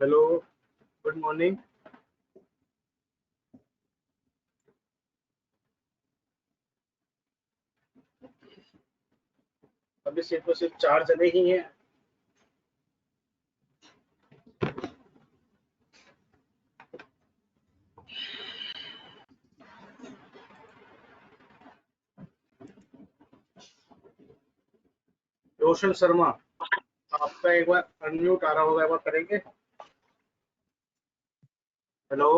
Hello, good morning. अभी सिर्फ 4 जने ही हैं। रोशन शर्मा, आपका एक बार अनम्यूट आ रहा होगा, एक बार करेंगे। हेलो,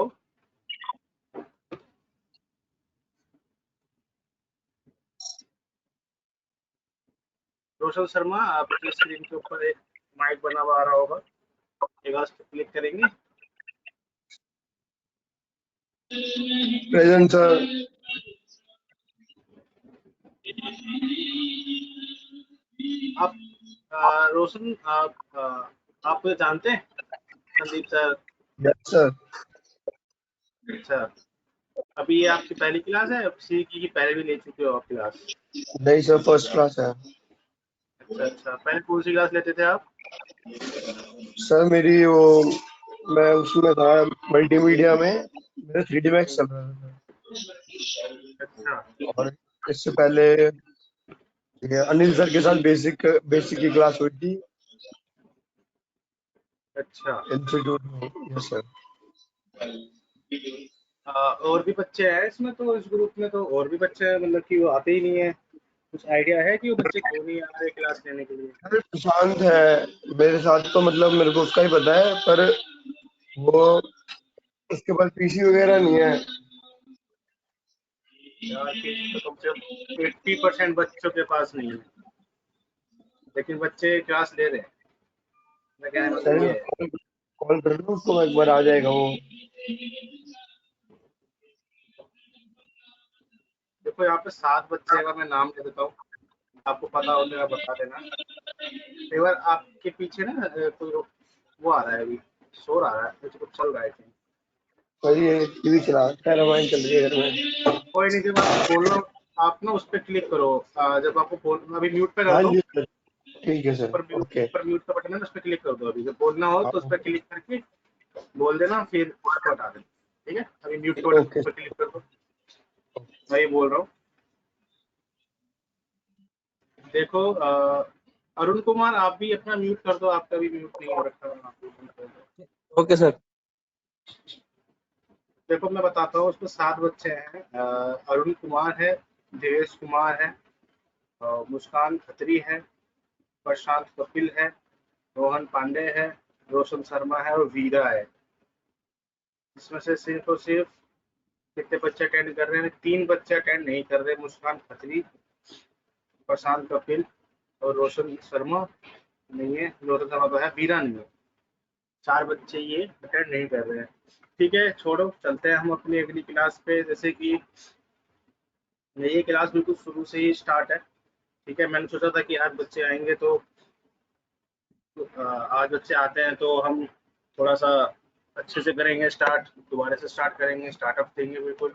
रोशन शर्मा, आपकी स्क्रीन के ऊपर एक माइक बना हुआ आ रहा होगा, एक बार उस पर क्लिक करेंगे। Present sir. आप रोशन, आप मुझे जानते हैं? संदीप सर। Yes sir. अच्छा, अभी ये आपकी पहली क्लास है? सी की पहले भी ले चुके हो आप क्लास? नहीं सर, फर्स्ट क्लास है। अच्छा अच्छा, पहले कौन सी क्लास लेते थे आप? सर मेरी वो, मैं उसमें था मल्टीमीडिया में, मेरा 3D मैक्स चल रहा था। अच्छा और इससे पहले ये अनिल सर के साथ बेसिक बेसिक की क्लास हुई थी अच्छा। इंस्टीट्यूट में। Yes sir. और भी बच्चे हैं इसमें? तो इस ग्रुप में तो और भी बच्चे हैं, मतलब कि वो आते ही नहीं है। कुछ आइडिया है कि वो बच्चे क्यों नहीं आ रहे क्लास लेने के लिए? सर प्रशांत है मेरे साथ, तो मतलब मेरे को उसका ही पता है, पर वो उसके पास पीसी वगैरह नहीं है। यार पीसी तो कम से कम 80% बच्चों के पास नहीं है, लेकिन बच्चे क्लास ले रहे हैं। मैं कहने का मतलब सर ये है। कॉल कर लो उसको, एक बार आ जाएगा वो। देखो यहाँ पे 7 बच्चे का मैं नाम दे देता हूँ, आपको पता हो तो आप बता देना। एक बार आपके पीछे ना कोई वो आ रहा है, अभी शोर आ रहा है, कुछ चल रहा है कहीं। सर ये टीवी चला रहा है, रामायण चल रही है घर में। कोई नहीं, जब आपको बोलना आप ना उस पर क्लिक करो। जब आपको बोल, अभी म्यूट पे कर हाँ दो। जी सर, ठीक है सर। ओके। ऊपर म्यूट का बटन है ना, उस पर क्लिक कर दो। अभी जब बोलना हो तो उस हाँ पर क्लिक करके बोल देना, फिर उसको हटा देना। ठीक है, अभी म्यूट के बटन ओके। पर क्लिक कर दो। मैं ये बोल रहा हूँ। देखो अरुण कुमार, आप भी अपना म्यूट कर दो, आपका भी म्यूट नहीं हो रखा है, आप भी म्यूट कर दो। Okay sir. देखो मैं बताता हूँ, उसमें 7 बच्चे हैं। अरुण कुमार है, देवेश कुमार है, मुस्कान खत्री है, प्रशांत कपिल है, रोहन पांडे है, रोशन शर्मा है और वीरा है। इसमें से सिर्फ और सिर्फ कितने बच्चे अटेंड कर रहे हैं? 3 बच्चे अटेंड नहीं कर रहे, मुस्कान खत्री, प्रशांत कपिल और रोशन शर्मा नहीं है। रोशन शर्मा तो है, वीरा नहीं है। 4 बच्चे ये अटेंड नहीं कर रहे हैं। ठीक है, छोड़ो, चलते हैं हम अपनी अगली क्लास पे। जैसे कि ये क्लास बिल्कुल शुरू से ही स्टार्ट है। ठीक है, मैंने सोचा था कि आज बच्चे आएंगे तो आज बच्चे आते हैं तो हम थोड़ा सा अच्छे से करेंगे स्टार्ट, दोबारा से स्टार्ट करेंगे, स्टार्टअप देंगे बिल्कुल।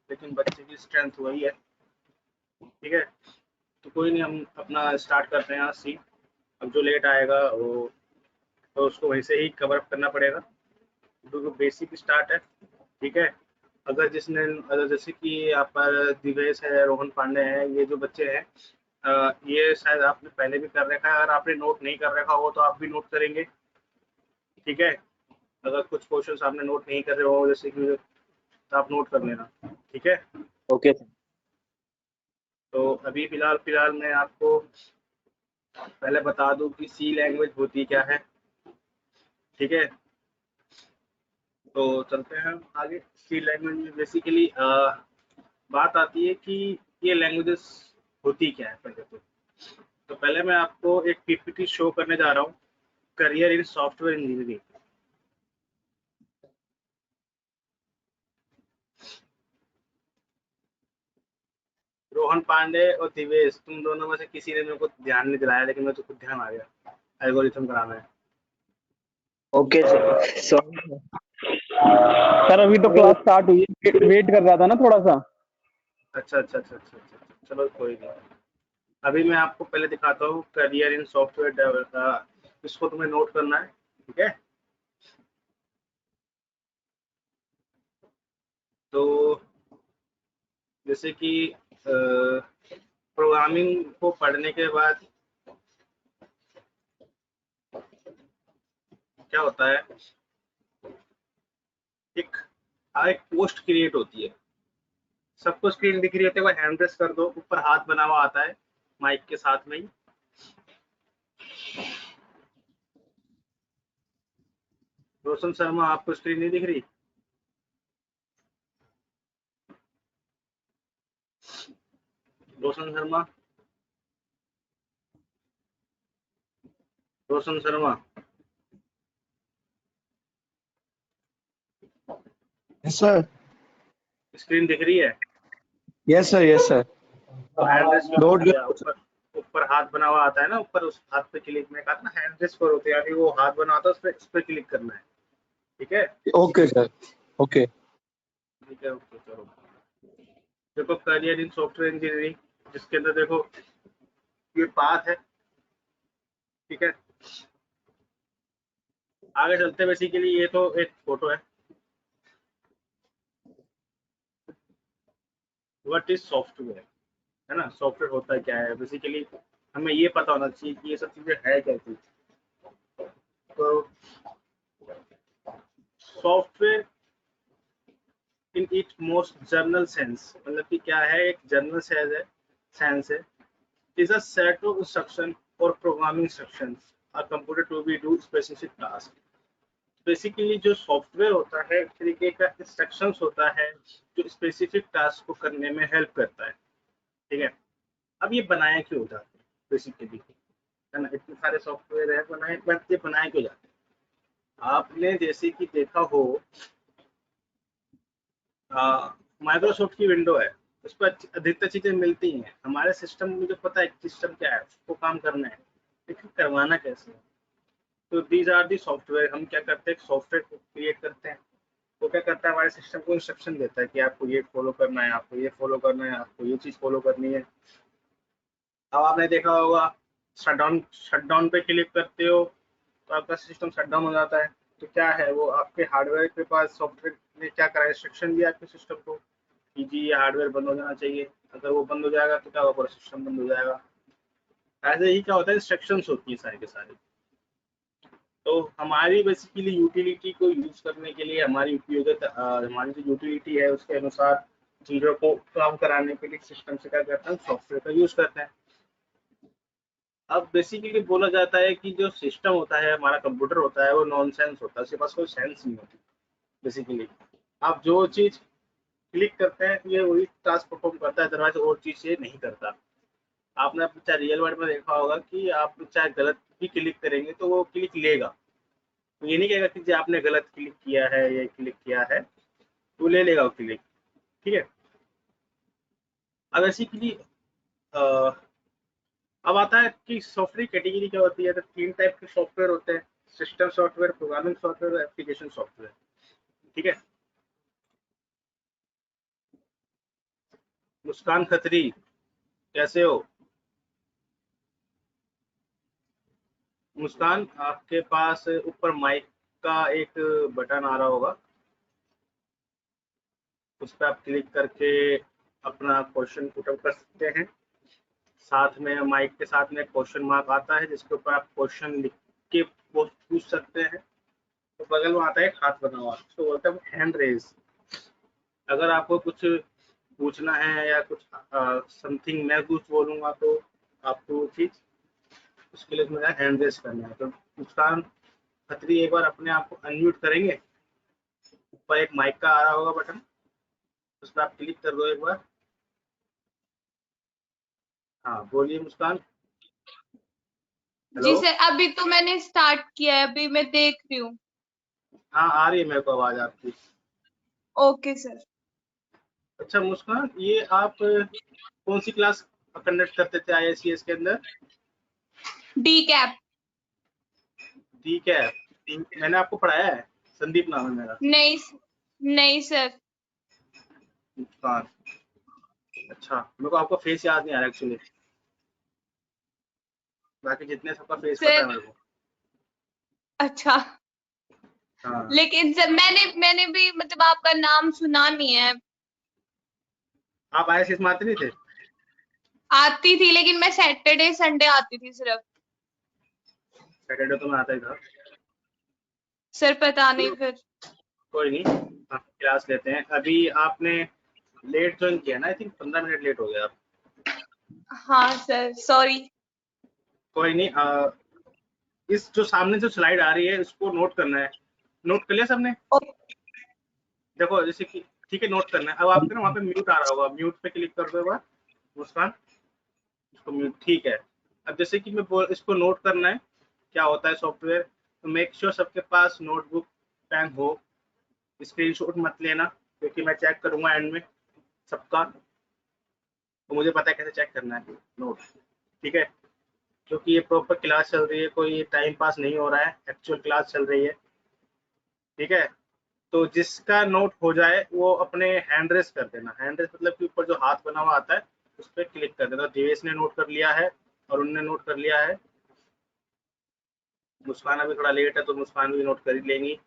लेकिन बच्चे की स्ट्रेंथ वही है। ठीक है, तो कोई नहीं, हम अपना स्टार्ट करते हैं आज से। अब जो लेट आएगा वो तो उसको वैसे ही कवर अप करना पड़ेगा, क्योंकि बेसिक स्टार्ट है। ठीक है, अगर जैसे कि यहाँ पर दिवेश है, रोहन पांडे है, ये जो बच्चे हैं, ये शायद आपने पहले भी कर रखा है। अगर आपने नोट नहीं कर रखा हो तो आप भी नोट करेंगे। ठीक है, अगर कुछ क्वेश्चन आपने नोट नहीं कर रहे हो जैसे कि, तो आप नोट कर लेना। ठीक है, ओके सर। तो अभी फिलहाल फिलहाल मैं आपको पहले बता दूं कि सी लैंग्वेज होती क्या है। ठीक है, तो चलते हैं हम आगे। सी लैंग्वेज में बेसिकली बात आती है कि ये लैंग्वेजेस होती क्या है पहले तो पहले मैं आपको एक पीपीटी शो करने जा रहा हूँ, career in software engineering. Rohan Pandey और दिवेश, तुम दोनों में से किसी ने मेरे को ध्यान नहीं दिलाया, लेकिन मैं तो खुद ध्यान आ गया। एल्गोरिथम कराना है। Okay sir. सॉरी सर, अभी तो क्लास स्टार्ट हुई है, वेट कर रहा था ना थोड़ा सा। अच्छा अच्छा अच्छा अच्छा अच्छा, चलो कोई नहीं। अभी मैं आपको पहले दिखाता हूँ करियर इन सॉफ्टवेयर डेवलपर, इसको तुम्हें नोट करना है। ठीक है, तो जैसे कि प्रोग्रामिंग को पढ़ने के बाद क्या होता है, एक पोस्ट क्रिएट होती है, सबको स्क्रीन दिख रही होती है, वो हैंड रेस कर दो, ऊपर हाथ बना हुआ आता है माइक के साथ में ही। रोशन शर्मा, आपको स्क्रीन नहीं दिख रही? रोशन शर्मा, रोशन शर्मा, यस सर। स्क्रीन दिख रही है? Yes sir, yes sir. तो हैंड रेस क्यों नोट होती है? ऊपर ऊपर हाथ बना हुआ आता है ना, ऊपर उस हाथ पे क्लिक में कहा ना हैंड रेस पर होते हैं, यानी वो हाथ बना होता है, उस पर क्लिक करना है। ठीक है, ओके सर, ओके। ठीक है, ओके, चलो। देखो करियर इन सॉफ्टवेयर इंजीनियरिंग, जिसके अंदर देखो ये पाथ है, ठीक है। आगे चलते बेसिकली ये तो एक फोटो है। व्हाट इज सॉफ्टवेयर, है ना? सॉफ्टवेयर होता है क्या है बेसिकली, हमें ये पता होना चाहिए कि ये सब चीजें है क्या चीज। तो software in it most general sense, मतलब कि क्या है, एक जर्नल सेंस है, is a set of instruction और programming instructions are computer to be do specific task. Basically जो सॉफ्टवेयर होता है एक तरीके का इंस्ट्रक्शंस होता है जो स्पेसिफिक टास्क को करने में हेल्प करता है, ठीक है। अब ये बनाया क्यों जाता है बेसिकली, है ना? इतने सारे सॉफ्टवेयर है बनाए, बट ये बनाए क्यों जाते हैं? आपने जैसे कि देखा हो, माइक्रोसॉफ्ट की विंडो है, उस पर अधिकतर चीजें मिलती हैं। हमारे सिस्टम में जो पता है सिस्टम क्या है, उसको काम करना है, लेकिन करवाना कैसे है? तो दीज आर दी सॉफ्टवेयर। हम क्या करते हैं, सॉफ्टवेयर को क्रिएट करते हैं, वो क्या करता है, हमारे सिस्टम को इंस्ट्रक्शन देता है कि आपको ये फॉलो करना है, आपको ये फॉलो करना है, आपको ये चीज फॉलो करनी है। अब आपने देखा होगा, शटडाउन पे क्लिक करते हो तो आपका सिस्टम शटडाउन हो जाता है। तो क्या है, वो आपके हार्डवेयर के पास सॉफ्टवेयर ने क्या करा, इंस्ट्रक्शन दिया आपके सिस्टम को कि जी ये हार्डवेयर बंद हो जाना चाहिए। अगर वो बंद हो जाएगा तो क्या होगा, पूरा सिस्टम बंद हो जाएगा। ऐसे ही क्या होता है, इंस्ट्रक्शंस होती है सारी के सारी। तो हमारी बेसिकली यूटिलिटी को यूज करने के लिए, हमारी उपयोगिता, हमारी जो यूटिलिटी है उसके अनुसार चीजों को काम कराने के लिए सिस्टम से क्या करते हैं, सॉफ्टवेयर का यूज करते हैं। अब बेसिकली बोला जाता है कि जो सिस्टम होता है, हमारा कंप्यूटर होता है, वो नॉन सेंस होता है, उसके पास कोई सेंस नहीं होती बेसिकली। आप जो चीज क्लिक करते हैं ये वही टास्क परफॉर्म करता है, अदरवाइज और चीज ये नहीं करता। आपने चाहे रियल वर्ल्ड में देखा होगा कि आप चाहे गलत भी क्लिक करेंगे तो वो क्लिक लेगा, तो ये नहीं कहेगा कि जी आपने गलत क्लिक किया है, ये क्लिक किया है, तो ले लेगा वो क्लिक, ठीक है। अब बेसिकली अब आता है कि सॉफ्टवेयर कैटेगरी क्या होती है। तो 3 टाइप के सॉफ्टवेयर होते हैं, सिस्टम सॉफ्टवेयर, प्रोग्रामिंग सॉफ्टवेयर और एप्लीकेशन सॉफ्टवेयर, ठीक है। मुस्कान खत्री, कैसे हो? मुस्कान, आपके पास ऊपर माइक का एक बटन आ रहा होगा, उस पर आप क्लिक करके अपना क्वेश्चन पुटअप कर सकते हैं। साथ में माइक के साथ में क्वेश्चन मार्क आता है जिसके ऊपर आप क्वेश्चन लिख के पूछ सकते हैं। तो बगल में आता है हाथ बना हुआ, तो बोलते हैं हैंड रेज। अगर आपको कुछ पूछना है या कुछ समथिंग मैं कुछ बोलूंगा तो आपको वो चीज, उसके लिए मेरा हैंड रेज करना है। तो मुस्कान खत्री एक बार अपने आप को अनम्यूट करेंगे, ऊपर एक माइक का आ रहा होगा बटन, उस पर आप क्लिक कर दो एक बार। हाँ बोलिए मुस्कान। जी हेलो। सर, अभी तो मैंने स्टार्ट किया है, अभी मैं देख रही हूँ। हाँ आ रही है मेरे को आवाज आपकी। Okay sir. अच्छा मुस्कान, ये आप कौन सी क्लास कंडक्ट करते थे IICS के अंदर? D cap. ठीक है, मैंने आपको पढ़ाया है, संदीप नाम है मेरा। नहीं, नहीं सर। मुस्कान, अच्छा मेरे को आपका फेस याद नहीं आ रहा एक्चुअली, बाकी जितने सबका फेस पता है सर मेरे को। अच्छा, हाँ लेकिन सर मैंने भी मतलब आपका नाम सुना नहीं है। आप ICS में आते नहीं थे? आती थी, लेकिन मैं सैटरडे संडे आती थी सिर्फ। सैटरडे तो मैं आता ही था। सर पता नहीं फिर। कोई नहीं, हम क्लास लेते हैं। अभी आपने लेट ज्वाइन किया ना, आई थिंक 15 मिनट लेट हो गया आप। हाँ सर, सॉरी। कोई नहीं, इस जो सामने जो स्लाइड आ रही है इसको नोट करना है। नोट कर लिया सबने? देखो जैसे कि ठीक है, नोट करना है। अब आपके ना वहाँ पे म्यूट आ रहा होगा, म्यूट पे क्लिक कर दो एक बार मुस्कान, इसको म्यूट, ठीक है। अब जैसे कि इसको नोट करना है क्या होता है सॉफ्टवेयर, तो मेक श्योर सबके पास नोटबुक पेन हो। स्क्रीनशॉट मत लेना, क्योंकि मैं चेक करूंगा एंड में सबका, तो मुझे पता है कैसे चेक करना है नोट, ठीक है। क्योंकि ये प्रॉपर क्लास चल रही है, कोई टाइम पास नहीं हो रहा है, एक्चुअल क्लास चल रही है, ठीक है। तो जिसका नोट हो जाए वो अपने हैंड रेस कर देना। हैंड रेस मतलब कि ऊपर जो हाथ बना हुआ आता है उस पर क्लिक कर देना। देवेश ने नोट कर लिया है और उनने नोट कर लिया है। मुस्कान अभी थोड़ा लेट है तो मुस्कान भी नोट कर ही लेंगी।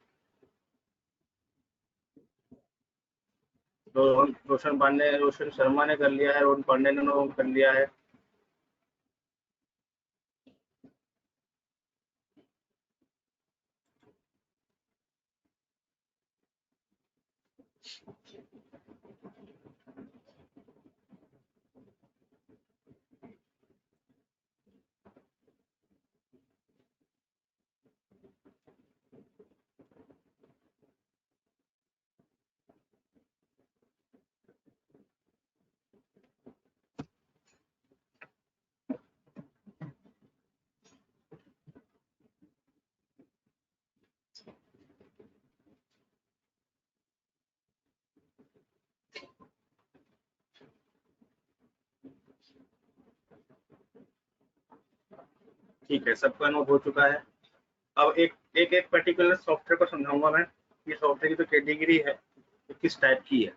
रोशन शर्मा ने कर लिया है, रोहन पांडे ने नोट कर लिया है। ठीक है, सबका नोट हो चुका है। अब एक एक एक पर्टिकुलर सॉफ्टवेयर को समझाऊंगा मैं। ये सॉफ्टवेयर की जो कैटेगरी है वो किस टाइप की है।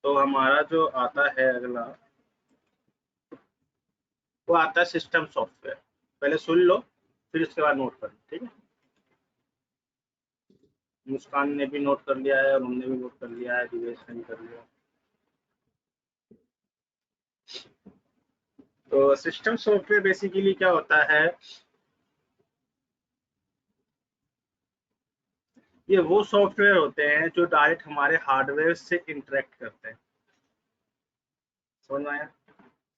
तो हमारा जो आता है अगला, वो आता है सिस्टम सॉफ्टवेयर। पहले सुन लो, फिर उसके बाद नोट कर लो, ठीक है। मुस्कान ने भी नोट कर लिया है और हमने भी नोट कर लिया है, दिवेश ने भी कर लिया। तो सिस्टम सॉफ्टवेयर बेसिकली क्या होता है, ये वो सॉफ्टवेयर होते हैं जो डायरेक्ट हमारे हार्डवेयर से इंटरेक्ट करते हैं। समझ में आया?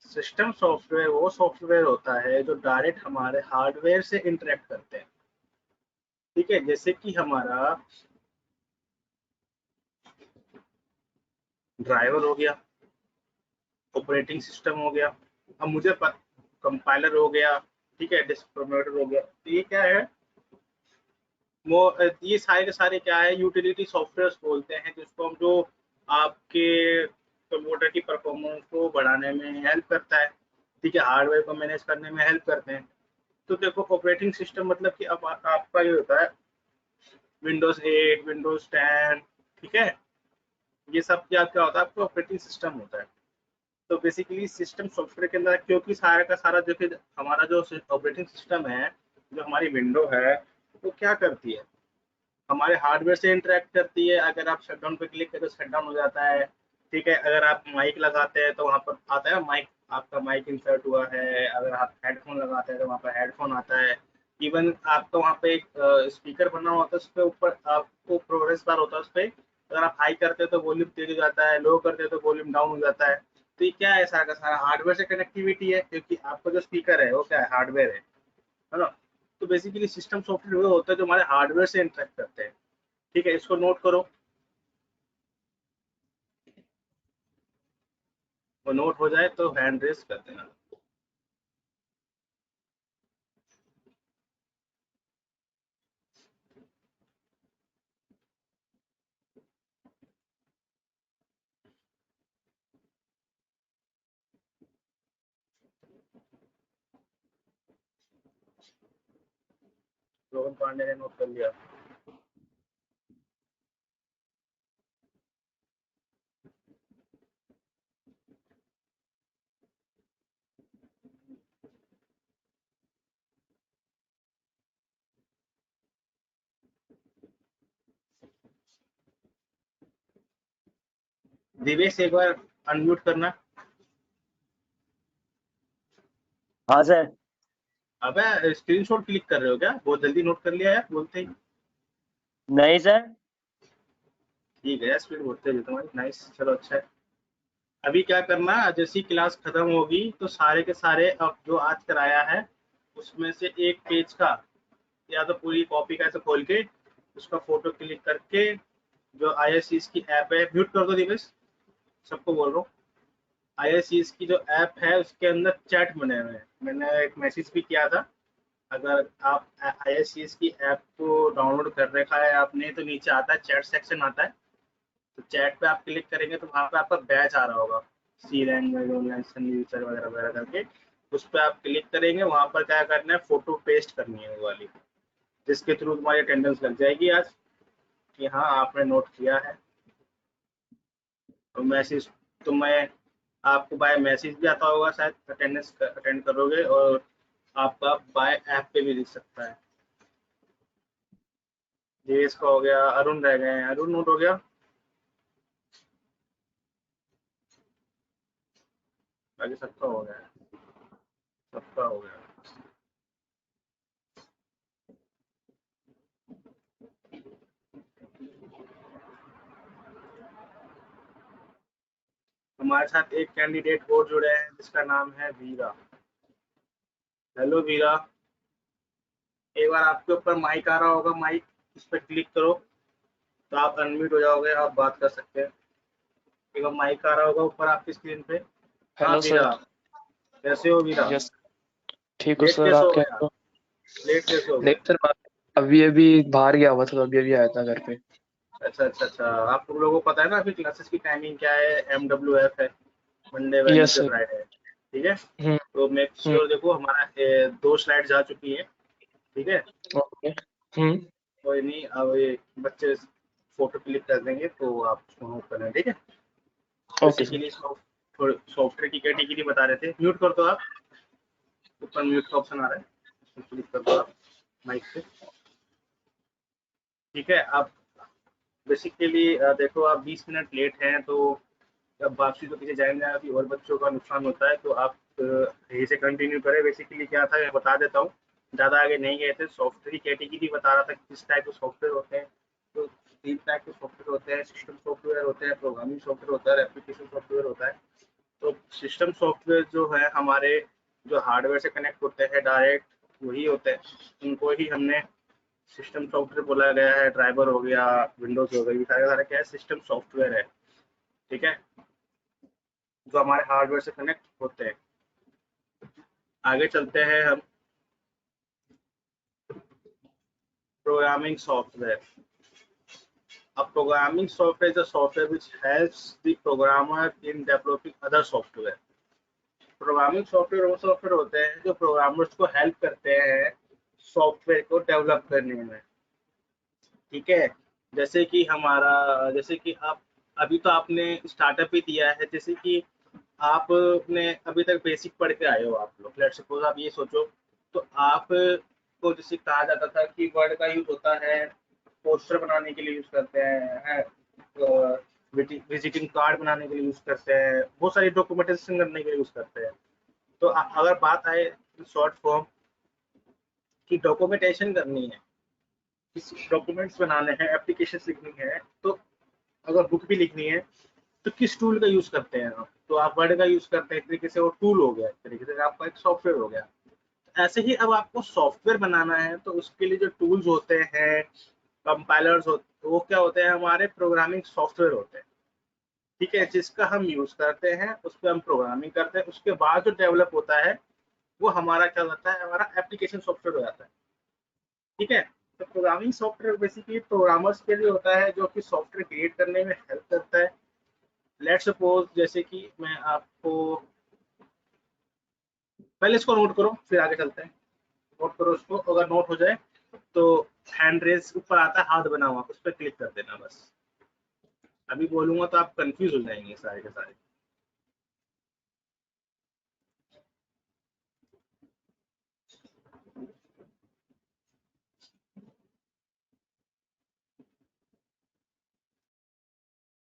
सिस्टम सॉफ्टवेयर वो सॉफ्टवेयर होता है जो डायरेक्ट हमारे हार्डवेयर से इंटरेक्ट करते हैं, ठीक है। जैसे कि हमारा ड्राइवर हो गया, ऑपरेटिंग सिस्टम हो गया, अब मुझे कंपाइलर हो गया, ठीक है, डिस्क प्रमोटर हो गया। तो ये क्या है, वो ये सारे के सारे क्या है, यूटिलिटी सॉफ्टवेयर बोलते हैं, जिसको हम जो आपके कंप्यूटर की परफॉर्मेंस को बढ़ाने में हेल्प करता है, ठीक है, हार्डवेयर को मैनेज करने में हेल्प करते हैं। तो देखो ऑपरेटिंग सिस्टम मतलब कि अब आपका ये होता है विंडोज 8, विंडोज 10, ठीक है, ये सब क्या होता है, आपका ऑपरेटिंग सिस्टम होता है। तो बेसिकली सिस्टम सॉफ्टवेयर के अंदर, क्योंकि सारा का सारा जो कि हमारा जो ऑपरेटिंग सिस्टम है, जो हमारी विंडो है, वो क्या करती है, हमारे हार्डवेयर से इंटरेक्ट करती है। अगर आप शटडाउन पे क्लिक करें तो शटडाउन हो जाता है, ठीक है। अगर आप माइक लगाते हैं तो वहाँ पर आता है माइक, आपका माइक इंसर्ट हुआ है। अगर आप हेडफोन लगाते हैं तो वहाँ पर हेडफोन आता है। इवन आपका वहाँ पे एक स्पीकर बना होता है, उस पर ऊपर आपको प्रोग्रेस बार होता है, उस पर अगर आप हाई करते हैं तो वॉल्यूम तेज हो जाता है, लो करते हैं तो वॉल्यूम डाउन हो जाता है। तो ये क्या है, सारा का सारा हार्डवेयर से कनेक्टिविटी है, क्योंकि आपका जो स्पीकर है वो क्या है, हार्डवेयर है ना। तो बेसिकली सिस्टम सॉफ्टवेयर वो होता है जो हमारे हार्डवेयर से इंटरेक्ट करते हैं, ठीक है। इसको नोट करो, वो नोट हो जाए तो हैंड रेस कर देना। रोहन पांडे ने नोट कर लिया। दिवेश एक बार अनम्यूट करना। हाँ सर। अबे स्क्रीनशॉट क्लिक कर रहे हो क्या? बहुत जल्दी नोट कर लिया यार बोलते ही। नहीं सर। ठीक है, स्पीड बहुत तेज है तुम्हारी, नाइस, चलो अच्छा है। अभी क्या करना, जैसी क्लास खत्म होगी तो सारे के सारे अब जो आज कराया है उसमें से एक पेज का या तो पूरी कॉपी का ऐसे खोल के उसका फोटो क्लिक करके, जो IICS की ऐप है, म्यूट कर दो दिवेश, सबको बोल रहा हूँ। IICS की जो ऐप है उसके अंदर चैट बने हुए हैं, मैंने एक मैसेज भी किया था। अगर आप IICS की ऐप को डाउनलोड कर रखा है आपने तो नीचे आता है चैट सेक्शन आता है, तो चैट पे आप क्लिक करेंगे तो वहाँ पे आपका बैच आ रहा होगा, सी लैंग्वेज ऑनलाइन यूजर वगैरह वगैरह करके। उस पर आप क्लिक करेंगे, वहाँ पर क्या करना है, फोटो पेस्ट करनी है वो वाली, जिसके थ्रू तुम्हारी अटेंडेंस लग जाएगी आज कि हाँ आपने नोट किया है। तो मैसेज तो मैं आपको बाय मैसेज भी आता होगा शायद, अटेंडेंस अटेंड करोगे, और आपका बाय ऐप पे भी दिख सकता है। जेएस का हो गया, अरुण रह गए हैं, अरुण नोट हो गया, बाकी सबका हो गया, सबका हो गया। हमारे साथ एक कैंडिडेट और जुड़े हैं जिसका नाम है वीरा। हेलो वीरा, एक बार आपके ऊपर माइक आ रहा होगा, माइक इस पर क्लिक करो तो आप अनम्यूट हो जाओगे, आप बात कर सकते हैं। एक बार माइक आ रहा होगा ऊपर आपकी स्क्रीन पे। हाँ हेलो वीरा, सर। कैसे हो वीरा? यस, ठीक हो लेट सर, कैसे आप हो कैसे गया? हो? लेट कैसे हो नहीं गया? सर, अभी अभी बाहर गया हुआ था तो अभी अभी आया था घर पे। अच्छा अच्छा अच्छा, आप लोगों को पता है ना अभी क्लासेस की टाइमिंग क्या है? MWF है, Monday yes Wednesday sir. Friday, ठीक है। हम्म। तो मेक हम्म। श्योर, देखो हमारा 2 स्लाइड जा चुकी है, ठीक है। ओके। हम्म। कोई नहीं, अब ये बच्चे फोटो क्लिक कर देंगे तो आप उसको नोट कर लें, ठीक है। Okay sir. बेसिकली सॉफ्टवेयर की कैटेगरी बता रहे थे। म्यूट कर दो आप, ऊपर म्यूट का ऑप्शन आ रहा है, उसको क्लिक कर दो आप माइक पे, ठीक है। आप बेसिकली देखो आप 20 मिनट लेट हैं तो जब वापसी तो पीछे जाएंगे अभी और बच्चों का नुकसान होता है, तो आप यही से कंटिन्यू करें। बेसिकली क्या था मैं बता देता हूँ, ज़्यादा आगे नहीं गए थे। सॉफ्टवेयर की कैटेगरी बता रहा था कि किस टाइप के सॉफ्टवेयर होते हैं। तो 3 टाइप के सॉफ्टवेयर होते हैं, सिस्टम सॉफ्टवेयर होते हैं, प्रोग्रामिंग सॉफ्टवेयर होता है और एप्लीकेशन सॉफ्टवेयर होता है। तो सिस्टम सॉफ्टवेयर जो है हमारे जो हार्डवेयर से कनेक्ट होते हैं डायरेक्ट, वही होते हैं, उनको ही हमने सिस्टम सॉफ्टवेयर बोला गया है। ड्राइवर हो गया, विंडोज हो गई, ये सारे सारे क्या है, सिस्टम सॉफ्टवेयर है, ठीक है, जो हमारे हार्डवेयर से कनेक्ट होते हैं। आगे चलते हैं हम, programming software. A programming software is a software which helps the programmer in developing other software. Programming software वो सॉफ्टवेयर होते हैं जो प्रोग्रामर्स को हेल्प करते हैं सॉफ्टवेयर को डेवलप करने में, ठीक है। जैसे कि आप अभी तो आपने स्टार्टअप ही दिया है, जैसे कि आपने अभी तक बेसिक पढ़ के आए हो आप लोग, लेट्स सपोज आप ये सोचो, तो आप को जैसे कहा जाता था कि वर्ड का यूज होता है, पोस्टर बनाने के लिए यूज करते हैं, विजिटिंग कार्ड बनाने के लिए यूज करते हैं, बहुत सारी डॉक्यूमेंटेशन करने के लिए यूज करते हैं। तो अगर बात आए शॉर्ट फॉर्म की डॉक्यूमेंटेशन करनी है, डॉक्यूमेंट्स बनाने हैं, एप्लीकेशन लिखनी है, तो अगर बुक भी लिखनी है तो किस टूल का यूज करते हैं आप? तो आप वर्ड का यूज करते हैं, एक तरीके से वो टूल हो गया, एक तरीके से आपका एक सॉफ्टवेयर हो गया। ऐसे ही अब आपको सॉफ्टवेयर बनाना है तो उसके लिए जो टूल्स होते हैं, कंपाइलर्स होते, वो क्या होते हैं, हमारे प्रोग्रामिंग सॉफ्टवेयर होते हैं, ठीक है, जिसका हम यूज करते हैं, उस पर हम प्रोग्रामिंग करते हैं, उसके बाद जो डेवलप होता है वो हमारा क्या होता है, हमारा एप्लीकेशन सॉफ्टवेयर हो जाता है, ठीक है। तो प्रोग्रामिंग सॉफ्टवेयर बेसिकली प्रोग्रामर्स के लिए होता है जो कि सॉफ्टवेयर क्रिएट करने में हेल्प करता है। लेट्स सपोज जैसे कि मैं आपको, पहले इसको नोट करो फिर आगे चलते हैं। नोट करो इसको, अगर नोट हो जाए तो हैंड रेस ऊपर आता है हाथ बना हुआ, उस पर क्लिक कर देना बस। अभी बोलूंगा तो आप कंफ्यूज हो जाएंगे सारे के सारे।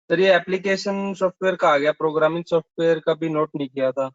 सर ये एप्लीकेशन सॉफ्टवेयर का आ गया, प्रोग्रामिंग सॉफ्टवेयर का भी नोट नहीं किया था।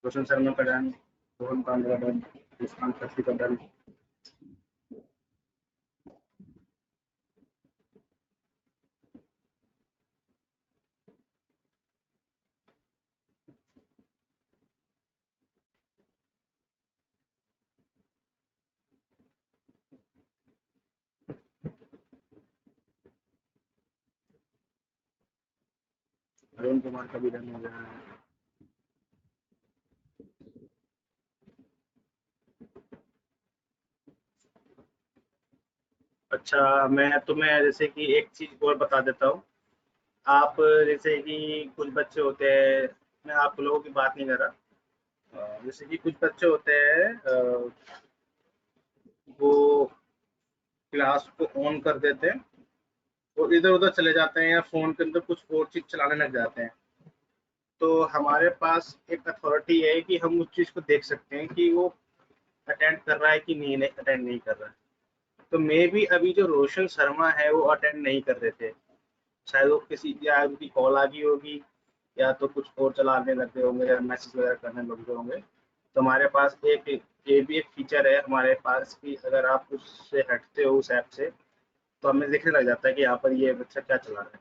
रोशन शर्मा का डन, रोहन पांडे का डन, मुस्कान खत्री का डन। अरुण कुमार का भी डन हो गया है। अच्छा, मैं तुम्हें जैसे कि एक चीज और बता देता हूँ। आप जैसे कि कुछ बच्चे होते हैं, मैं आप लोगों की बात नहीं कर रहा, जैसे कि कुछ बच्चे होते हैं वो क्लास को ऑन कर देते हैं और इधर उधर चले जाते हैं या फोन के अंदर कुछ और चीज चलाने लग जाते हैं। तो हमारे पास एक अथॉरिटी है कि हम उस चीज को देख सकते हैं कि वो अटेंड कर रहा है कि नहीं अटेंड नहीं कर रहा है। तो मे भी अभी जो रोशन शर्मा है वो अटेंड नहीं कर रहे थे, शायद वो किसी या उनकी कॉल आ गई होगी या तो कुछ और चलाने लगे होंगे या मैसेज वगैरह करने लगे होंगे। तो हमारे पास एक ये भी एक फीचर है हमारे पास कि अगर आप उससे हटते हो उस ऐप से तो हमें दिखने लग जाता है कि यहाँ पर ये बच्चा क्या चला रहा है।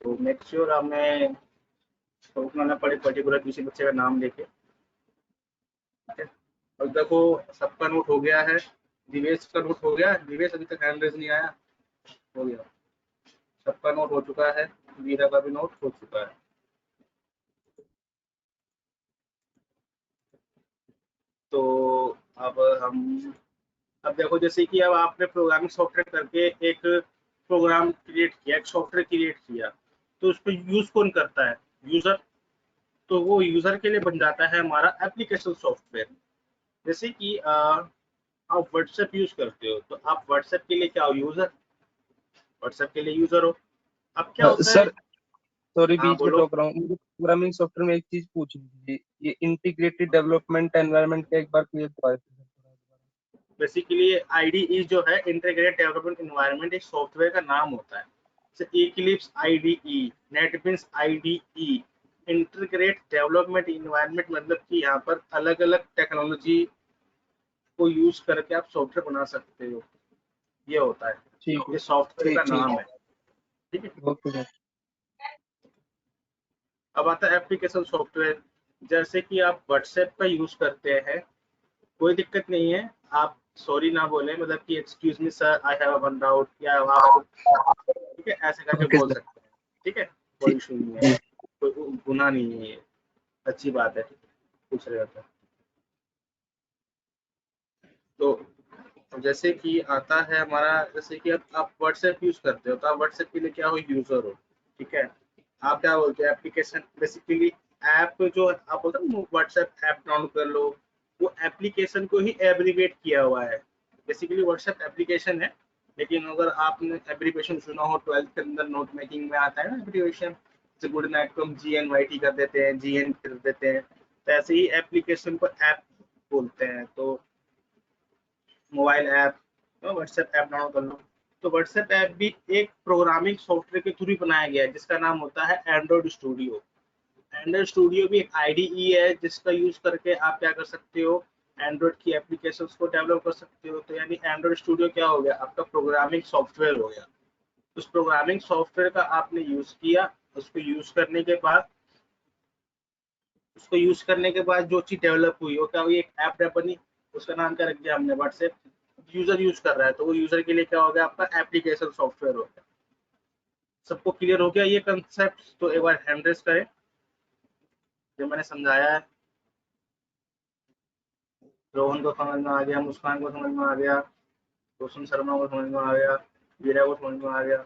तो मेक श्योर हमें रोकना ना पड़े पर्टिकुलर किसी बच्चे का नाम लेके। ठीक है, और देखो सबका नोट हो गया है, दिवेश का नोट हो गया। दिवेश अभी तक हैंड रेज नहीं आया, हो गया, सबका नोट हो चुका है, वीरा का भी नोट हो चुका है। तो अब देखो जैसे कि अब आपने प्रोग्रामिंग सॉफ्टवेयर करके एक प्रोग्राम क्रिएट किया, एक सॉफ्टवेयर क्रिएट किया, तो उसको यूज कौन करता है? यूजर। तो वो यूजर के लिए बन जाता है हमारा एप्लीकेशन सॉफ्टवेयर। जैसे कि आप व्हाट्सएप यूज करते हो तो आप व्हाट्सएप के लिए क्या हो? यूजर। व्हाट्सएप के लिए यूजर हो। अब क्या होता है? सर सॉरी हाँ बीच में बोलो। टोक रहा हूँ, मुझे प्रोग्रामिंग सॉफ्टवेयर में एक चीज पूछनी थी। ये इंटीग्रेटेड डेवलपमेंट एनवायरनमेंट का एक बार क्लियर करवा दीजिए। बेसिकली आईडीई जो है इंटीग्रेटेड डेवलपमेंट एनवायरनमेंट एक सॉफ्टवेयर का नाम होता है। जैसे Eclipse IDE, NetBeans IDE. Integrate development environment मतलब कि यहाँ पर अलग अलग टेक्नोलॉजी को यूज करके आप सॉफ्टवेयर बना सकते हो, ये होता है। ठीक ये सॉफ्टवेयर का ठीक नाम ठीक है। ठीक है, ओके सर। अब आता है एप्लीकेशन सॉफ्टवेयर। जैसे कि आप व्हाट्सएप का यूज करते हैं, कोई दिक्कत नहीं है, आप सॉरी ना बोले, मतलब कि excuse me sir I have one doubt, या आप ठीक है ऐसे करके ओके बोल सर। सकते हैं। ठीक है, कोई ठीक इशू नहीं है, जी। कोई गुनाह नहीं है, ये अच्छी बात है, पूछ रहे होते। तो जैसे कि आता है हमारा, जैसे कि अब आप व्हाट्सएप यूज करते हो तो आप व्हाट्सएप के लिए क्या हो? यूजर हो। ठीक है, आप क्या बोलते हैं? एप्लीकेशन। बेसिकली ऐप जो आप बोलते हैं व्हाट्सएप ऐप डाउनलोड कर लो, वो एप्लीकेशन को ही एब्रीवेट किया हुआ है। बेसिकली व्हाट्सएप एप्लीकेशन है, लेकिन अगर आपने एब्रीवेशन सुना हो 12th के अंदर नोट मेकिंग में आता है ना एब्रीवेशन, जैसे गुड नाइट को हम GNYT कर देते हैं, GN कर देते हैं, तो ऐसे ही एप्लीकेशन को ऐप बोलते हैं। तो mobile app, WhatsApp app download कर लो। तो व्हाट्सएप ऐप भी एक प्रोग्रामिंग सॉफ्टवेयर के थ्रू बनाया गया है, जिसका नाम होता है एंड्रॉइड स्टूडियो। एंड्रॉइड स्टूडियो भी एक IDE है, जिसका यूज करके आप क्या कर सकते हो, एंड्रॉइड की एप्लीकेशंस को डेवलप कर सकते हो। तो यानी एंड्रॉइड स्टूडियो क्या हो गया, आपका प्रोग्रामिंग सॉफ्टवेयर हो गया। उस प्रोग्रामिंग सॉफ्टवेयर का आपने यूज किया, उसको यूज करने के बाद जो चीज डेवलप हुई वो क्या हुई, एक ऐप बनी, उसका नाम क्या रख दिया हमने, व्हाट्सएप। यूजर यूज कर रहा है, तो वो यूजर के लिए क्या हो गया, आपका एप्लीकेशन सॉफ्टवेयर हो गया। सबको क्लियर हो गया ये कंसेप्ट? तो एक बार हैंड रेस करें जो मैंने समझाया है। रोहन को समझ में आ गया, मुस्कान को समझ में आ गया, रोशन शर्मा को समझ में आ गया, वीरा को समझ में आ गया,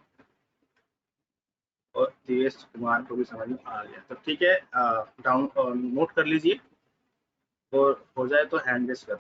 और दिवेश कुमार को भी समझ में आ गया। तो ठीक है, डाउन नोट कर लीजिए, और हो जाए तो हैंड रेस कर।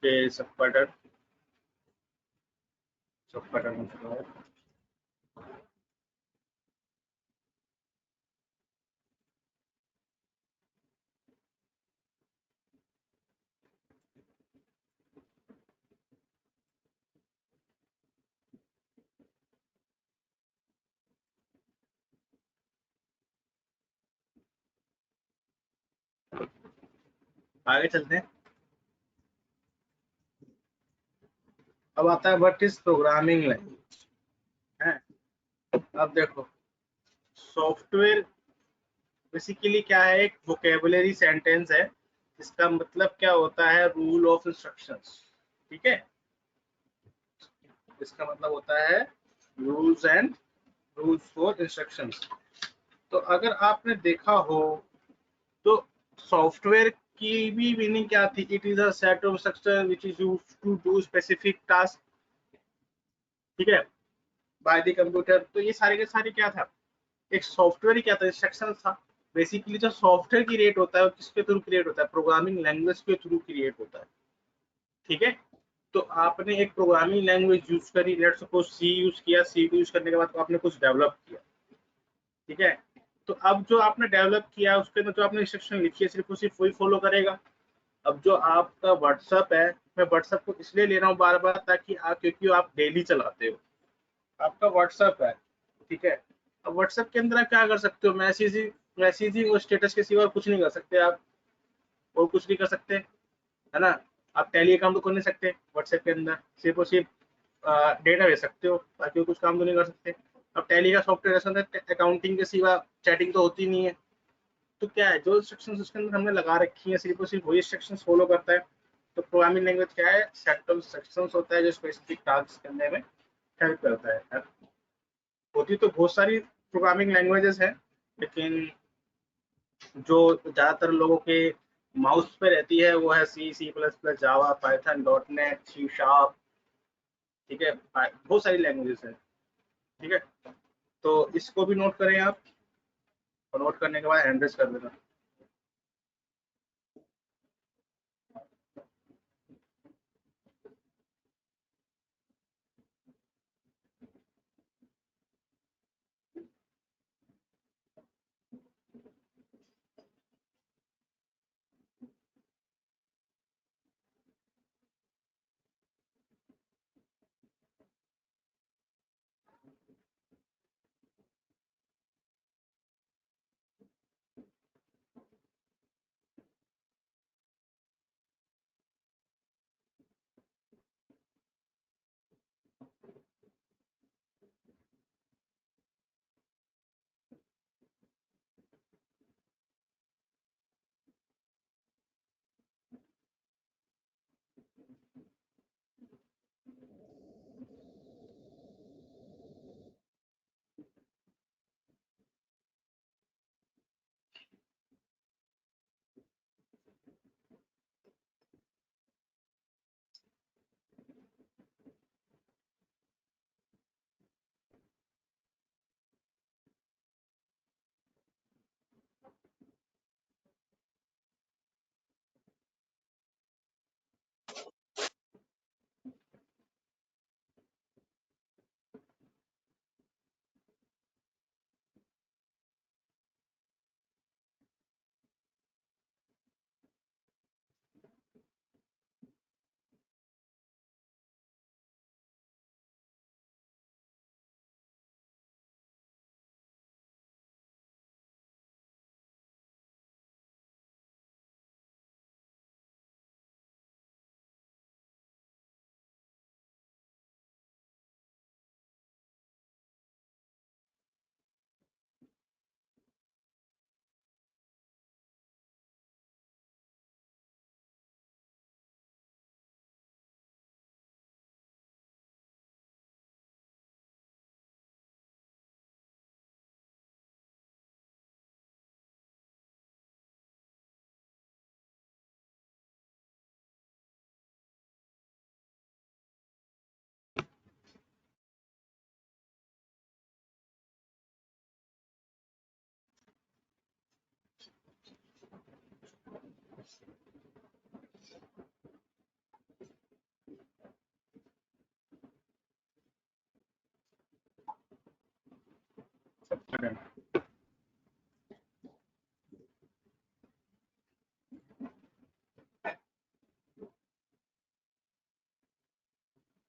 सब पटन आगे चलते हैं। अब आता है व्हाट इज प्रोग्रामिंग लैंग्वेज है। अब देखो, सॉफ्टवेयर बेसिकली क्या है, एक वोकेबुलरी सेंटेंस है, इसका मतलब क्या होता है, रूल ऑफ इंस्ट्रक्शंस। ठीक है, इसका मतलब होता है रूल्स फॉर इंस्ट्रक्शंस। तो अगर आपने देखा हो तो सॉफ्टवेयर की भी मीनिंग क्या थी, it is a set of instruction which is used to do specific task. ठीक है, बाय द कंप्यूटर। तो ये सारे के सारे क्या था, एक सॉफ्टवेयर ही क्या था, इंस्ट्रक्शन था। बेसिकली जो सॉफ्टवेयर क्रिएट होता है वो किसके थ्रू क्रिएट होता है, प्रोग्रामिंग लैंग्वेज के थ्रू क्रिएट होता है। ठीक है, तो आपने एक प्रोग्रामिंग लैंग्वेज यूज करी, लेट्स सपोज सी यूज किया, सी यूज करने के बाद आपने कुछ डेवलप किया। ठीक है। तो अब जो आपने डेवलप किया उसके अंदर जो आपने इंस्ट्रक्शन लिखी है सिर्फ उसी वही फॉलो करेगा। अब जो आपका व्हाट्सअप है, मैं व्हाट्सअप को इसलिए ले रहा हूँ बार बार ताकि क्योंकि आप डेली चलाते हो, आपका व्हाट्सअप है, ठीक है। अब व्हाट्सएप के अंदर आप क्या कर सकते हो, मैसेजिंग और स्टेटस के सिवा कुछ नहीं कर सकते आप, और कुछ नहीं कर सकते, है ना। आप टैली काम तो कर नहीं सकते व्हाट्सएप के अंदर, सिर्फ और सिर्फ डेटा भेज सकते हो, बाकी कुछ काम तो नहीं कर सकते। अब टैली का सॉफ्टवेयर ऐसा है, अकाउंटिंग के सिवा चैटिंग तो होती नहीं है। तो क्या है, जो इंस्ट्रक्शंस उसके अंदर हमने लगा रखी है सिर्फ और सिर्फ वही इंस्ट्रक्शंस फॉलो करता है। तो प्रोग्रामिंग लैंग्वेज क्या है, सेट ऑफ इंस्ट्रक्शंस होता है जो स्पेसिफिक टास्क करने में हेल्प करता है। होती तो बहुत सारी प्रोग्रामिंग लैंग्वेजेस है, लेकिन जो ज्यादातर लोगों के माउस पे रहती है वो है C, C plus plus, Java, Python, dot net, C sharp, ठीक है। बहुत सारी लैंग्वेजेस है, ठीक है। तो इसको भी नोट करें आप, और नोट करने के बाद हैंड रेज कर देना।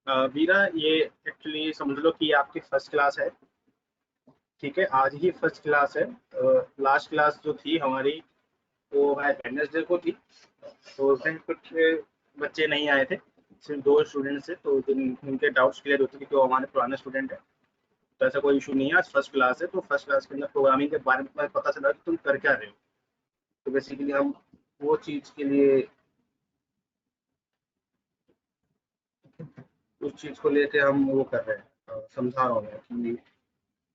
वीरा, ये एक्चुअली समझ लो कि आपकी फर्स्ट क्लास है, ठीक है। आज ही फर्स्ट क्लास है। लास्ट क्लास जो थी हमारी वो है वेडनेसडे को थी, तो उसमें कुछ बच्चे नहीं आए थे, सिर्फ 2 स्टूडेंट्स थे, तो उनके डाउट्स क्लियर होते थे कि वो हमारे पुराने स्टूडेंट है। तो ऐसा कोई इशू नहीं है, आज फर्स्ट क्लास है। तो फर्स्ट क्लास के अंदर प्रोग्रामिंग के बारे में तुम्हें पता चला कि तुम कर क्या रहे हो। तो बेसिकली हम वो चीज़ के लिए, उस चीज़ को लेके हम वो कर रहे हैं, समझा रहा हूँ मैं कि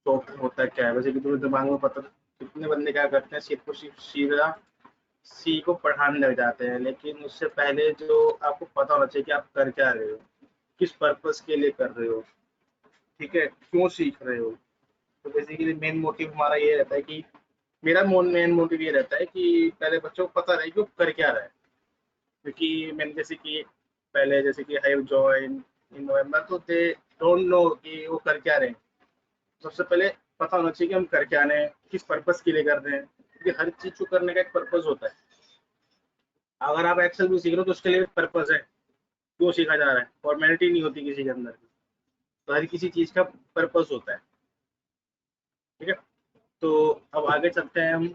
सॉफ्टवेयर होता है क्या है। वैसे कि तुम्हें दिमाग में पता, कितने बंदे क्या करते हैं, सिर्फ को सिर्फ सीधा सी को पढ़ाने लग जाते हैं, लेकिन उससे पहले जो आपको पता होना चाहिए कि आप कर क्या रहे हो, किस पर्पस के लिए कर रहे हो, ठीक है, क्यों सीख रहे हो। तो बेसिकली मेन मोटिव हमारा ये रहता है कि, मेरा मेन मोटिव ये रहता है कि पहले बच्चों को पता रहे कि वो कर क्या रहा है। क्योंकि मैंने जैसे कि पहले जैसे कि हैव जॉइन इन नवंबर, तो दे डोंट नो कि वो कर क्या रहे हैं। सबसे पहले पता होना चाहिए कि हम कर क्या रहे हैं, किस पर्पस के लिए कर रहे हैं, क्योंकि हर चीज को करने का एक पर्पस होता है। अगर आप एक्सेल भी सीख रहे हो तो उसके लिए पर्पस है, क्यों सीखा जा रहा है, फॉर्मेलिटी नहीं होती किसी के अंदर। तो हर किसी चीज का पर्पस होता है, ठीक है। तो अब आगे चलते हैं हम।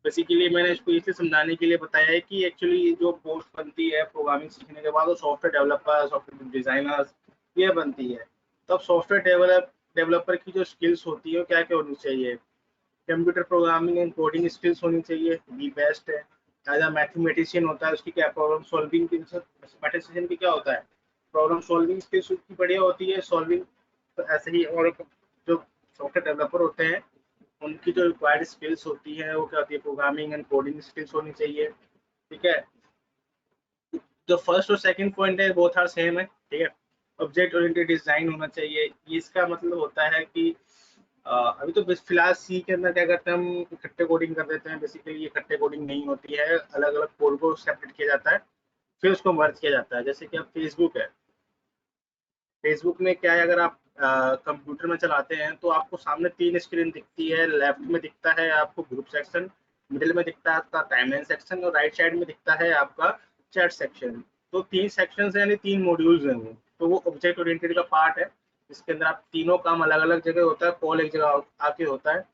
बेसिकली मैंने इसको इसलिए समझाने के लिए बताया है कि एक्चुअली जो पोस्ट बनती है प्रोग्रामिंग सीखने के बाद, वो सॉफ्टवेयर डेवलपर, सॉफ्टवेयर डिजाइनर्स, ये बनती है। तब सॉफ्टवेयर डेवलपर की जो स्किल्स होती है क्या क्या होनी चाहिए? Computer programming and coding skills होनी चाहिए, दी बेस्ट है। एज अ मैथमेटिशियन होता है, उसकी क्या प्रॉब्लम सॉल्विंग की, मैथमेटिशियन की क्या होता है, प्रॉब्लम सॉल्विंग स्किल्स उसकी बढ़िया होती है, सॉल्विंग। तो ऐसे ही और जो सॉफ्टवेयर डेवलपर होते हैं उनकी जो रिक्वायर्ड स्किल्स होती है वो क्या होती है, प्रोग्रामिंग एंड कोडिंग स्किल्स होनी चाहिए, ठीक है। जो फर्स्ट और सेकंड पॉइंट है बोथ आर सेम है, ठीक है। ऑब्जेक्ट ओरिएंटेड डिजाइन होना चाहिए। ये इसका मतलब होता है कि अभी तो फिलहाल सी के अंदर क्या करते हैं हम, इकट्ठे कोडिंग कर देते हैं। बेसिकली ये इकट्ठे कोडिंग नहीं होती है, अलग अलग कोड को सेपरेट किया जाता है, फिर उसको मर्ज किया जाता है। जैसे कि अब फेसबुक है, फेसबुक में क्या है, अगर आप कंप्यूटर में चलाते हैं तो आपको सामने 3 स्क्रीन दिखती है। लेफ्ट में दिखता है आपको ग्रुप सेक्शन, मिडिल में दिखता है आपका टाइमलाइन सेक्शन, और राइट साइड में दिखता है आपका चैट सेक्शन। तो 3 सेक्शन यानी 3 मॉड्यूल्स हैं वो। तो वो ऑब्जेक्ट ओरिएंटेड का पार्ट है, जिसके अंदर आप तीनों काम अलग अलग जगह होता है, कॉल एक जगह आके होता है,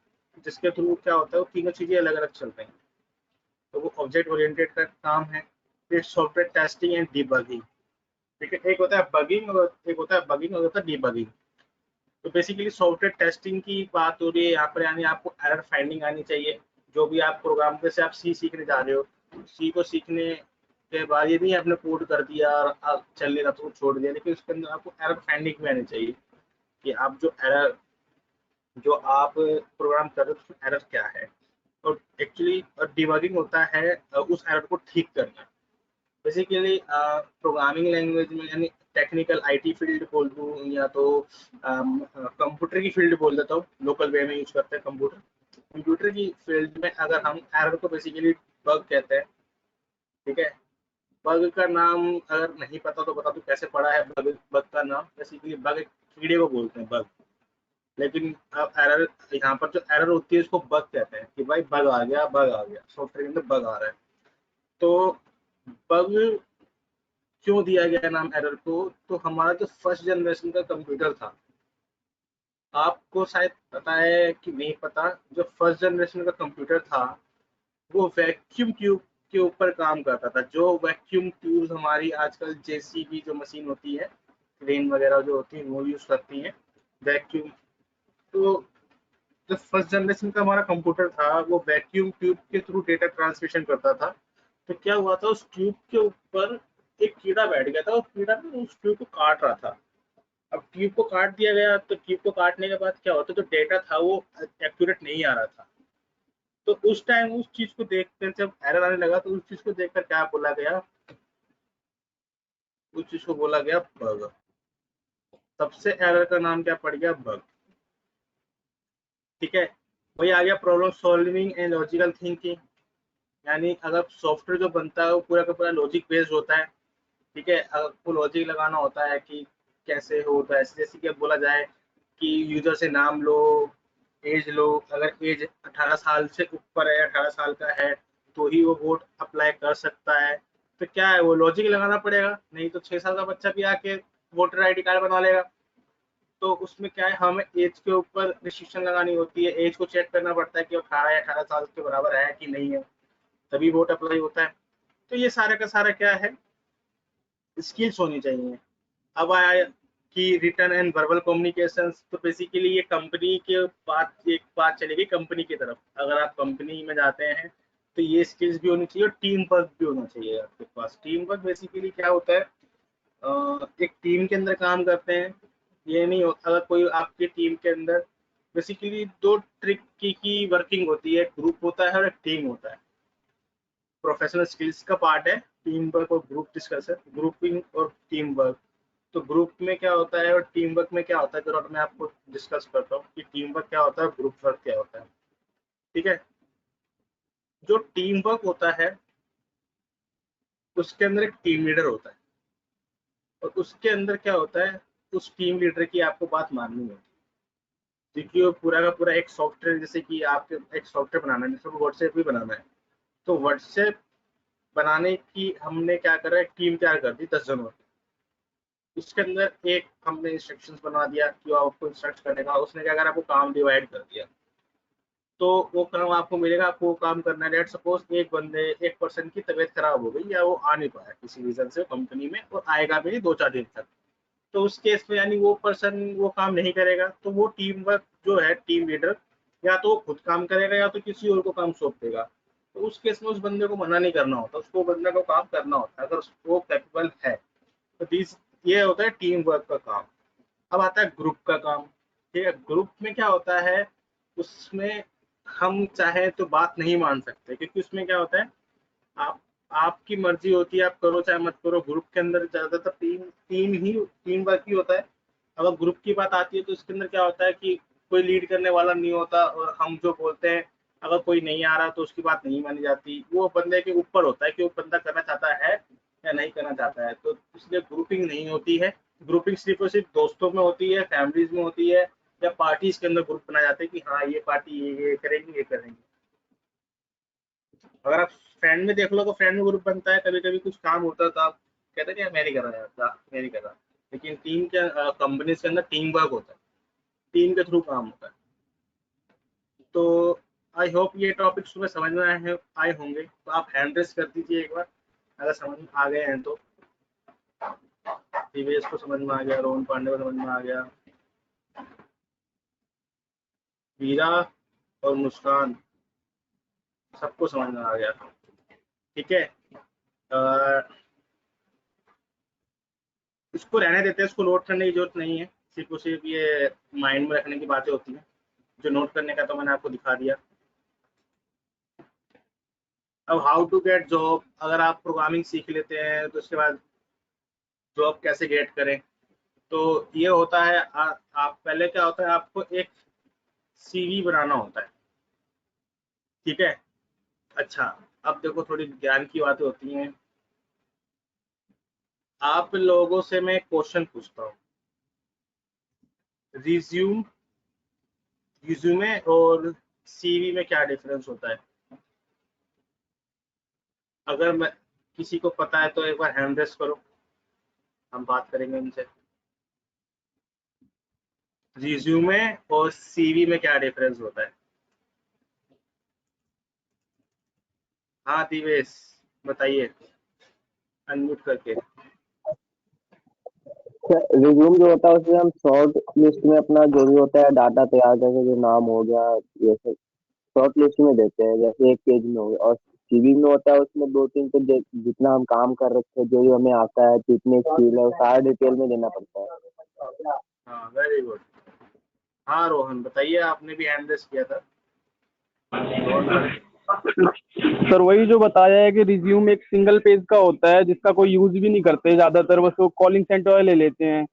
जिसके थ्रू क्या होता है वो तीनों चीजें अलग अलग चल रही हैं। तो वो ऑब्जेक्ट ओरिएंटेड का काम है। फिर सॉफ्टवेयर टेस्टिंग एंड डिबगिंग, ठीक है। एक होता है बगिंग और एक होता है बगिंग और होता है डिबगिंग। तो बेसिकली सॉफ्टवेयर टेस्टिंग की बात हो रही है यहाँ पर, यानी आपको एरर फाइंडिंग आनी चाहिए। जो भी आप प्रोग्राम, जैसे आप सी सीखने जा रहे हो, सी को सीखने के बाद ये नहीं आपने कोड कर दिया और आप चल नहीं रहा तो छोड़ दिया, लेकिन उसके अंदर आपको एरर फाइंडिंग भी आनी चाहिए कि आप जो आप प्रोग्राम कर रहे हो उसमें एरर क्या है। और एक्चुअली डिबगिंग होता है उस एरर को ठीक करना। बेसिकली प्रोग्रामिंग लैंग्वेज में, यानी टेक्निकल आईटी फील्ड बोल दूँ या तो कंप्यूटर की फील्ड बोल देता हूँ, लोकल वे में यूज करते हैं कंप्यूटर। कंप्यूटर की फील्ड में अगर हम एरर को बेसिकली बग कहते हैं, ठीक है। बग का नाम अगर नहीं पता तो बता दूं कैसे पड़ा है। बग का नाम बेसिकली, बग एक कीड़े को बोलते हैं, बग। लेकिन अब एरर, यहाँ पर जो एरर होती है उसको बग कहते हैं, कि भाई बग आ गया, बग आ गया, सॉफ्टवेयर के अंदर बग आ रहा है। तो बग क्यों दिया गया नाम एरर को? तो हमारा जो फर्स्ट जनरेशन का कंप्यूटर था, आपको शायद पता है कि नहीं पता, जो फर्स्ट जनरेशन का कंप्यूटर था वो वैक्यूम ट्यूब के ऊपर काम करता था। जो वैक्यूम ट्यूब हमारी आजकल जेसीबी जो मशीन होती है, क्रेन वगैरह जो होती है वो यूज करती हैं वैक्यूम। तो जो फर्स्ट जनरेशन का हमारा कंप्यूटर था वो वैक्यूम ट्यूब के थ्रू डेटा ट्रांसमिशन करता था। तो क्या हुआ था, उस ट्यूब के ऊपर एक कीड़ा बैठ गया था, और कीड़ा ना उस ट्यूब को काट रहा था। अब ट्यूब को काट दिया गया, तो ट्यूब को काटने के बाद क्या होता, जो डेटा था वो एक्यूरेट नहीं आ रहा था। तो उस टाइम उस चीज को देखकर जब एरर आने लगा, तो उस चीज को देखकर क्या बोला गया, उस चीज को बोला गया बग। सबसे एरर का नाम क्या पड़ गया, बग, ठीक है। वही आ गया problem solving and logical thinking. यानी अगर सॉफ्टवेयर जो बनता है वो पूरा का पूरा लॉजिक बेस्ड होता है, ठीक है। अगर को लॉजिक लगाना होता है कि कैसे होता है, जैसे कि बोला जाए कि यूजर से नाम लो, एज लो, अगर एज 18 साल से ऊपर है, 18 साल का है, तो ही वो वोट अप्लाई कर सकता है। तो क्या है, वो लॉजिक लगाना पड़ेगा, नहीं तो 6 साल का बच्चा भी आके वोटर आईडी कार्ड बना लेगा। तो उसमें क्या है, हमें एज के ऊपर रिस्ट्रिक्शन लगानी होती है, एज को चेक करना पड़ता है कि 18 या 18 साल के बराबर है कि नहीं है, तभी वोट अप्लाई होता है। तो ये सारा का सारा क्या है, स्किल्स होनी चाहिए। अब आया कि रिटर्न एंड वर्बल कम्युनिकेशन। तो बेसिकली ये कंपनी के बात, एक बात चलेगी कंपनी की तरफ। अगर आप कंपनी में जाते हैं तो ये स्किल्स भी होनी चाहिए और टीम वर्क भी होना चाहिए आपके पास। टीम वर्क बेसिकली क्या होता है, एक टीम के अंदर काम करते हैं, ये नहीं होता। अगर कोई आपकी टीम के अंदर, बेसिकली दो ट्रिक की वर्किंग होती है, ग्रुप होता है और एक टीम होता है। प्रोफेशनल स्किल्स का पार्ट है टीम वर्क और ग्रुप डिस्कशन, ग्रुपिंग और टीम वर्क। तो ग्रुप में क्या होता है और टीम वर्क में क्या होता है, जरूर मैं आपको डिस्कस करता हूँ कि टीम वर्क क्या होता है, ग्रुप वर्क क्या होता है, ठीक है। जो टीम वर्क होता है उसके अंदर एक टीम लीडर होता है, और उसके अंदर क्या होता है, उस टीम लीडर की आपको बात माननी होती है, क्योंकि वो पूरा का पूरा एक सॉफ्टवेयर, जैसे कि आपके एक सॉफ्टवेयर बनाना है, जैसे व्हाट्सएप भी बनाना है, तो व्हाट्सएप बनाने की हमने क्या करा, एक टीम तैयार कर दी 10 जनों की। उसके अंदर एक हमने इंस्ट्रक्शंस बना दिया कि आपको इंस्ट्रक्ट करने का, उसने क्या करा, आपको काम डिवाइड कर दिया। तो वो काम आपको मिलेगा, आपको वो काम करना है। लेट सपोज एक पर्सन की तबीयत खराब हो गई या वो आ नहीं पाया किसी रीजन से कंपनी में, और आएगा भी नहीं 2-4 दिन तक, तो उस केस में यानी वो पर्सन वो काम नहीं करेगा, तो वो टीम वर्क जो है, टीम लीडर या तो खुद काम करेगा या तो किसी और को काम सौंप देगा। तो उस केस में उस बंदे को मना नहीं करना होता, उसको बंदे को काम करना होता है अगर वो कैपेबल है। तो ये होता है टीम वर्क का काम। अब आता है ग्रुप का काम। ठीक है, ग्रुप में क्या होता है, उसमें हम चाहे तो बात नहीं मान सकते, क्योंकि उसमें क्या होता है, आप आपकी मर्जी होती है, आप करो चाहे मत करो। ग्रुप के अंदर ज्यादातर टीम वर्क ही होता है। अगर ग्रुप की बात आती है तो इसके अंदर क्या होता है कि कोई लीड करने वाला नहीं होता, और हम जो बोलते हैं अगर कोई नहीं आ रहा तो उसकी बात नहीं मानी जाती। वो बंदे के ऊपर होता है कि वो बंदा करना चाहता है या नहीं करना चाहता है, तो इसलिए ग्रुपिंग नहीं होती है। ग्रुपिंग सिर्फ और सिर्फ दोस्तों में होती है, फैमिलीज में होती है, या पार्टीज के अंदर ग्रुप बनाए जाते हैं कि हाँ ये पार्टी ये करेंगे ये करेंगे। अगर आप फ्रेंड में देख लो तो फ्रेंड में ग्रुप बनता है, कभी कभी कुछ काम होता है तो आप कहते हैं यार मैं नहीं कर रहा यार, मैं नहीं कर रहा। लेकिन टीम के कंपनीज के अंदर टीम वर्क होता है, टीम के थ्रू काम होता है। तो आई होप ये टॉपिक सुबह समझ में आए होंगे, तो आप हैंड रेस कर दीजिए एक बार अगर समझ में आ गए हैं तो। दिवेश को समझ में आ गया, रोहन पांडे को समझ में आ गया, वीरा और मुस्कान सबको समझ में आ गया। ठीक है, इसको रहने देते हैं, इसको नोट करने की जरूरत नहीं है, सिर्फ और सिर्फ ये माइंड में रखने की बातें होती हैं। जो नोट करने का तो मैंने आपको दिखा दिया। अब हाउ टू गेट जॉब, अगर आप प्रोग्रामिंग सीख लेते हैं तो उसके बाद जॉब कैसे गेट करें, तो ये होता है आप पहले क्या होता है, आपको एक सीवी बनाना होता है। ठीक है, अच्छा अब देखो थोड़ी ज्ञान की बातें होती हैं। आप लोगों से मैं क्वेश्चन पूछता हूँ, रिज्यूमे और सीवी में क्या डिफरेंस होता है? अगर मैं किसी को पता है तो एक बार हैंड रेस करो, हम बात करेंगे उनसे। रिज्यूमे और सीवी में क्या डिफरेंस होता है? हाँ दिवेश बताइए अनम्यूट करके। रिज्यूम जो होता है उसमें हम शॉर्ट लिस्ट में अपना जो भी होता है डाटा तैयार करके, जो नाम हो गया ये सब शॉर्ट लिस्ट में देते हैं, जैसे एक पेज में हो गया। और सीवी में होता है उसमें 2-3 पेज, जितना हम काम कर रखे हैं, जो भी हमें आता है, कितने स्किल है, वो सारा डिटेल में देना पड़ता है। हाँ वेरी गुड। हाँ रोहन बताइए, आपने भी हैंड रेस किया था। रोहन भाई सर वही जो बताया है कि रिज्यूम एक सिंगल पेज का होता है जिसका कोई यूज भी नहीं करते ज्यादातर, बस वो कॉलिंग सेंटर वाले ले लेते हैं।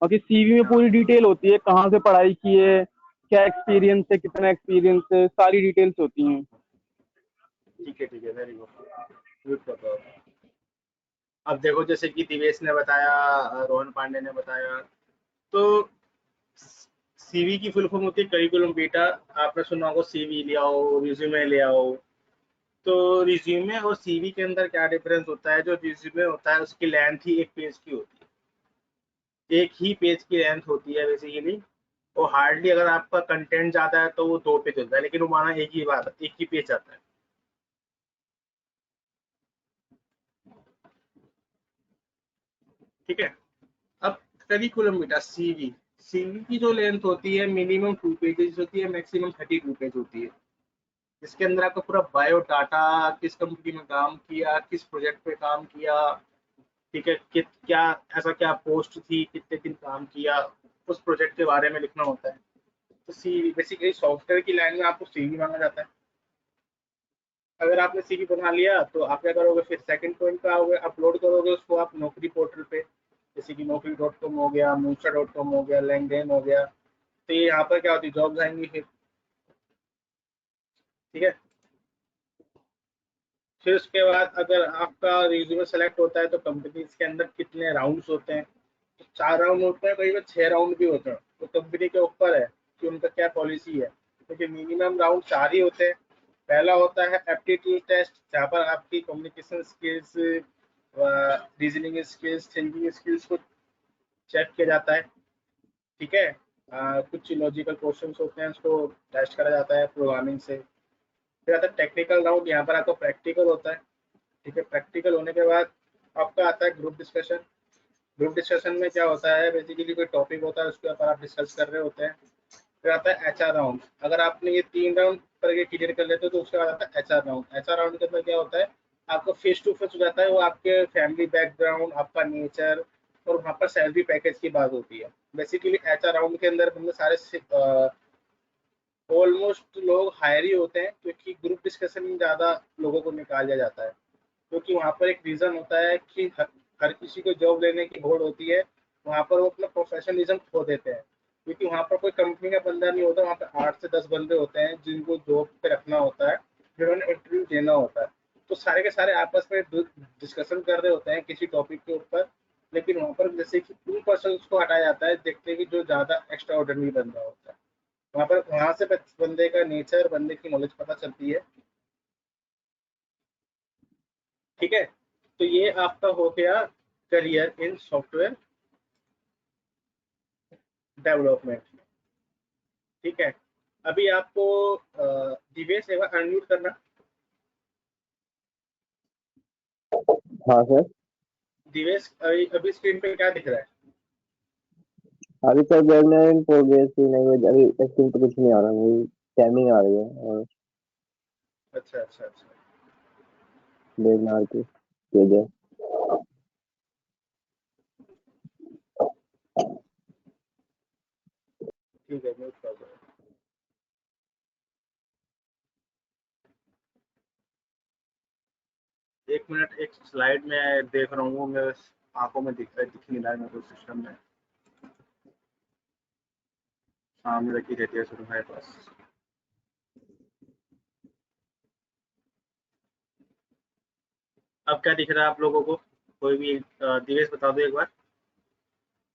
बाकी सीवी में पूरी डिटेल होती है, कहाँ से पढ़ाई की है, क्या एक्सपीरियंस है, कितना एक्सपीरियंस है, सारी डिटेल्स होती हैं। ठीक है वेरी गुड, म्यूट कर दो। अब देखो जैसे कि दिवेश ने बताया, रोहन पांडे ने बताया, तो सीवी की फुल फॉर्म होती है करिकुलम बीटा। आपने सुना होगा सीवी ले आओ, रिज्यूमे ले आओ। तो रिज्यूमे और सीवी के अंदर क्या डिफरेंस होता है? जो रिज्यूमे होता है उसकी लेंथ ही एक पेज की होती है, एक ही पेज की लेंथ होती है बेसिकली। और हार्डली अगर आपका कंटेंट ज्यादा है तो वो 2 पेज होता है, लेकिन वो माना एक ही पेज आता है। ठीक है, अब करिकुलम बेटा सीवी, सीवी की जो लेंथ होती है मिनिमम 2 पेजेस होती है, मैक्सिमम 32 पेज होती है, जिसके अंदर आपका पूरा बायोडाटा, किस कंपनी में काम किया, किस प्रोजेक्ट पे काम किया, ठीक है, क्या ऐसा क्या पोस्ट थी, कितने दिन काम किया, उस प्रोजेक्ट के बारे में लिखना होता है। तो सीवी बेसिकली सॉफ्टवेयर की लाइन में आपको सीवी मांगा जाता है। अगर आपने सीवी बना लिया तो आप क्या करोगे, फिर सेकंड पॉइंट पे आओगे, अपलोड करोगे उसको आप नौकरी पोर्टल पे, जैसे कि naukri.com हो गया, मूसा.com हो गया, लिंक्डइन हो गया। तो ये यहाँ पर क्या होती है, जॉब्स आएंगी ठीक है। फिर उसके बाद अगर आपका रिज्यूमे सेलेक्ट होता है तो कंपनीज के अंदर कितने राउंड्स होते हैं? तो 4 राउंड होते हैं, कई बार 6 राउंड भी होते हैं, तो कंपनी के ऊपर है। कि उनका क्या पॉलिसी है, क्योंकि मिनिमम राउंड 4 ही होते हैं। पहला होता है एप्टीट्यूड टेस्ट, जहाँ पर आपकी communication skills, reasoning skills, thinking skills को चेक किया जाता है। ठीक है, कुछ लॉजिकल क्वेश्चंस होते हैं, उसको टेस्ट करा जाता है प्रोग्रामिंग से। फिर आता है टेक्निकल राउंड, यहाँ पर आपको प्रैक्टिकल होता है। ठीक है, प्रैक्टिकल होने के बाद आपका आता है ग्रुप डिस्कशन। ग्रुप डिस्कशन में क्या होता है, बेसिकली कोई टॉपिक होता है, उसके ऊपर आप डिस्कस कर रहे होते हैं। फिर आता है एचआर राउंड। अगर आपने ये 3 राउंड करके क्लियर कर लेते हो तो उसके बाद आता है एचआर राउंड। एचआर राउंड के अंदर क्या होता है, आपको फेस टू फेस हो जाता है, वो आपके फैमिली बैकग्राउंड, आपका नेचर और वहाँ पर सैलरी पैकेज की बात होती है। बेसिकली एचआर राउंड के अंदर मतलब सारे ऑलमोस्ट लोग हायर ही होते हैं, क्योंकि ग्रुप डिस्कशन में ज़्यादा लोगों को निकाल दिया जाता है, क्योंकि वहाँ पर एक रीज़न होता है कि हर किसी को जॉब लेने की होड़ होती है। वहाँ पर वो अपना प्रोफेशनलिज्म खो देते हैं, क्योंकि वहाँ पर कोई कंपनी का बंदा नहीं होता, वहाँ पर 8 से 10 बंदे होते हैं जिनको जॉब पे रखना होता है, जिन्होंने इंटरव्यू देना होता है। तो सारे के सारे आपस में डिस्कशन कर रहे होते हैं किसी टॉपिक के ऊपर, लेकिन वहाँ पर जैसे कि 2% को हटाया जाता है, देखते हैं कि जो ज़्यादा एक्स्ट्रा ऑर्डिनरी बंदा होता है। वहाँ पर वहाँ से बंदे का नेचर, बंदे की नॉलेज पता चलती है। ठीक है, तो ये आपका हो गया करियर इन सॉफ्टवेयर डेवलपमेंट। ठीक है, अभी आपको दिवेश एक बार अनम्यूट करना। हाँ सर। दिवेश, अभी स्क्रीन पे क्या दिख रहा है? अभी सर देखना इन प्रोग्रेस ही नहीं, अभी स्क्रीन पे कुछ नहीं आ रहा, वही टाइमिंग आ रही है और अच्छा अच्छा अच्छा, देखना की तेज है। ठीक है, म्यूट कर दो। एक मिनट, एक स्लाइड में देख रहा हूँ, मेरे आंखों में दिख नहीं रहा है मेरे को सिस्टम में। सामने रखी रहती है सर हमारे पास। अब क्या दिख रहा है आप लोगों को? कोई भी दिवेश बता दो एक बार,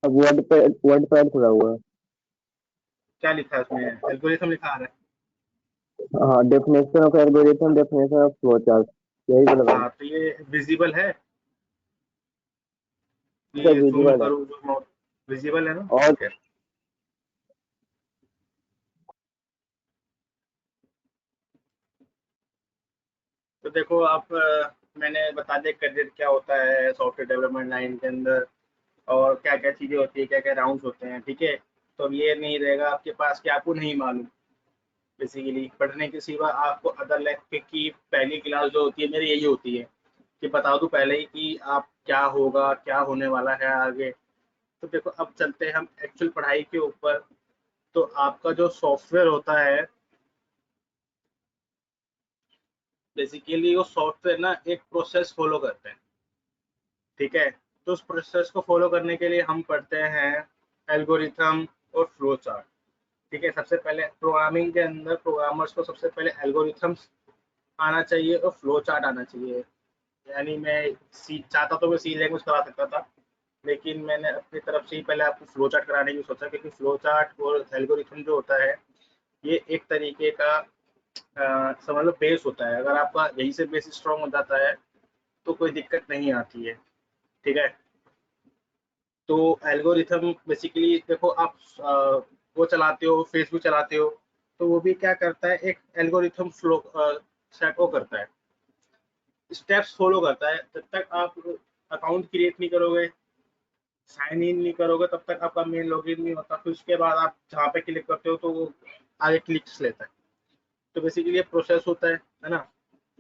अब वर्ड पैड खुला हुआ है। क्या लिखा है उसमें? एल्गोरिथम लिखा आ रहा है। हाँ, definition of algorithm, definition of flow chart, यही तो लगा। हाँ, तो ये विजिबल है, सर ये जूम विजुअल है करो, जूम आउट, विजिबल है ना? और ठीक है। तो देखो आप, मैंने बता दिया करियर क्या होता है सॉफ्टवेयर डेवलपमेंट लाइन के अंदर, और क्या क्या चीज़ें होती है, क्या क्या राउंड्स होते हैं। ठीक है, तो अब ये नहीं रहेगा आपके पास कि आपको नहीं मालूम। बेसिकली पढ़ने के सिवा आपको अदर लाइफ की पहली क्लास जो होती है मेरी यही होती है कि बता दूं पहले ही कि आप क्या होगा, क्या होने वाला है आगे। तो देखो अब चलते हैं हम एक्चुअल पढ़ाई के ऊपर। तो आपका जो सॉफ्टवेयर होता है, बेसिकली वो सॉफ्टवेयर ना एक प्रोसेस फॉलो करते हैं। ठीक है, तो उस प्रोसेस को फॉलो करने के लिए हम पढ़ते हैं एल्गोरिथम और फ्लो चार्ट। ठीक है, सबसे पहले प्रोग्रामिंग के अंदर प्रोग्रामर्स को सबसे पहले एल्गोरिथम्स आना चाहिए और फ्लो चार्ट आना चाहिए। यानी मैं सी चाहता तो मैं सी लैंग्वेज करा सकता था, लेकिन मैंने अपनी तरफ से ही पहले आपको फ्लो चार्ट कराने की सोचा, क्योंकि फ्लो चार्ट और एल्गोरिथम जो होता है ये एक तरीके का समझ लो बेस होता है। अगर आपका यही से बेस स्ट्रॉन्ग हो जाता है तो कोई दिक्कत नहीं आती है। ठीक है, तो एल्गोरिथम बेसिकली देखो आप वो चलाते हो, फेसबुक चलाते हो, तो वो भी क्या करता है, एक एल्गोरिथम फ्लो सेट वो करता है, स्टेप्स फॉलो करता है। जब तक आप अकाउंट क्रिएट नहीं करोगे, साइन इन नहीं करोगे, तब तक आपका मेन लॉगिन नहीं होता। फिर उसके बाद आप जहाँ पे क्लिक करते हो तो वो आगे क्लिक्स लेता है। तो बेसिकली ये प्रोसेस होता है ना।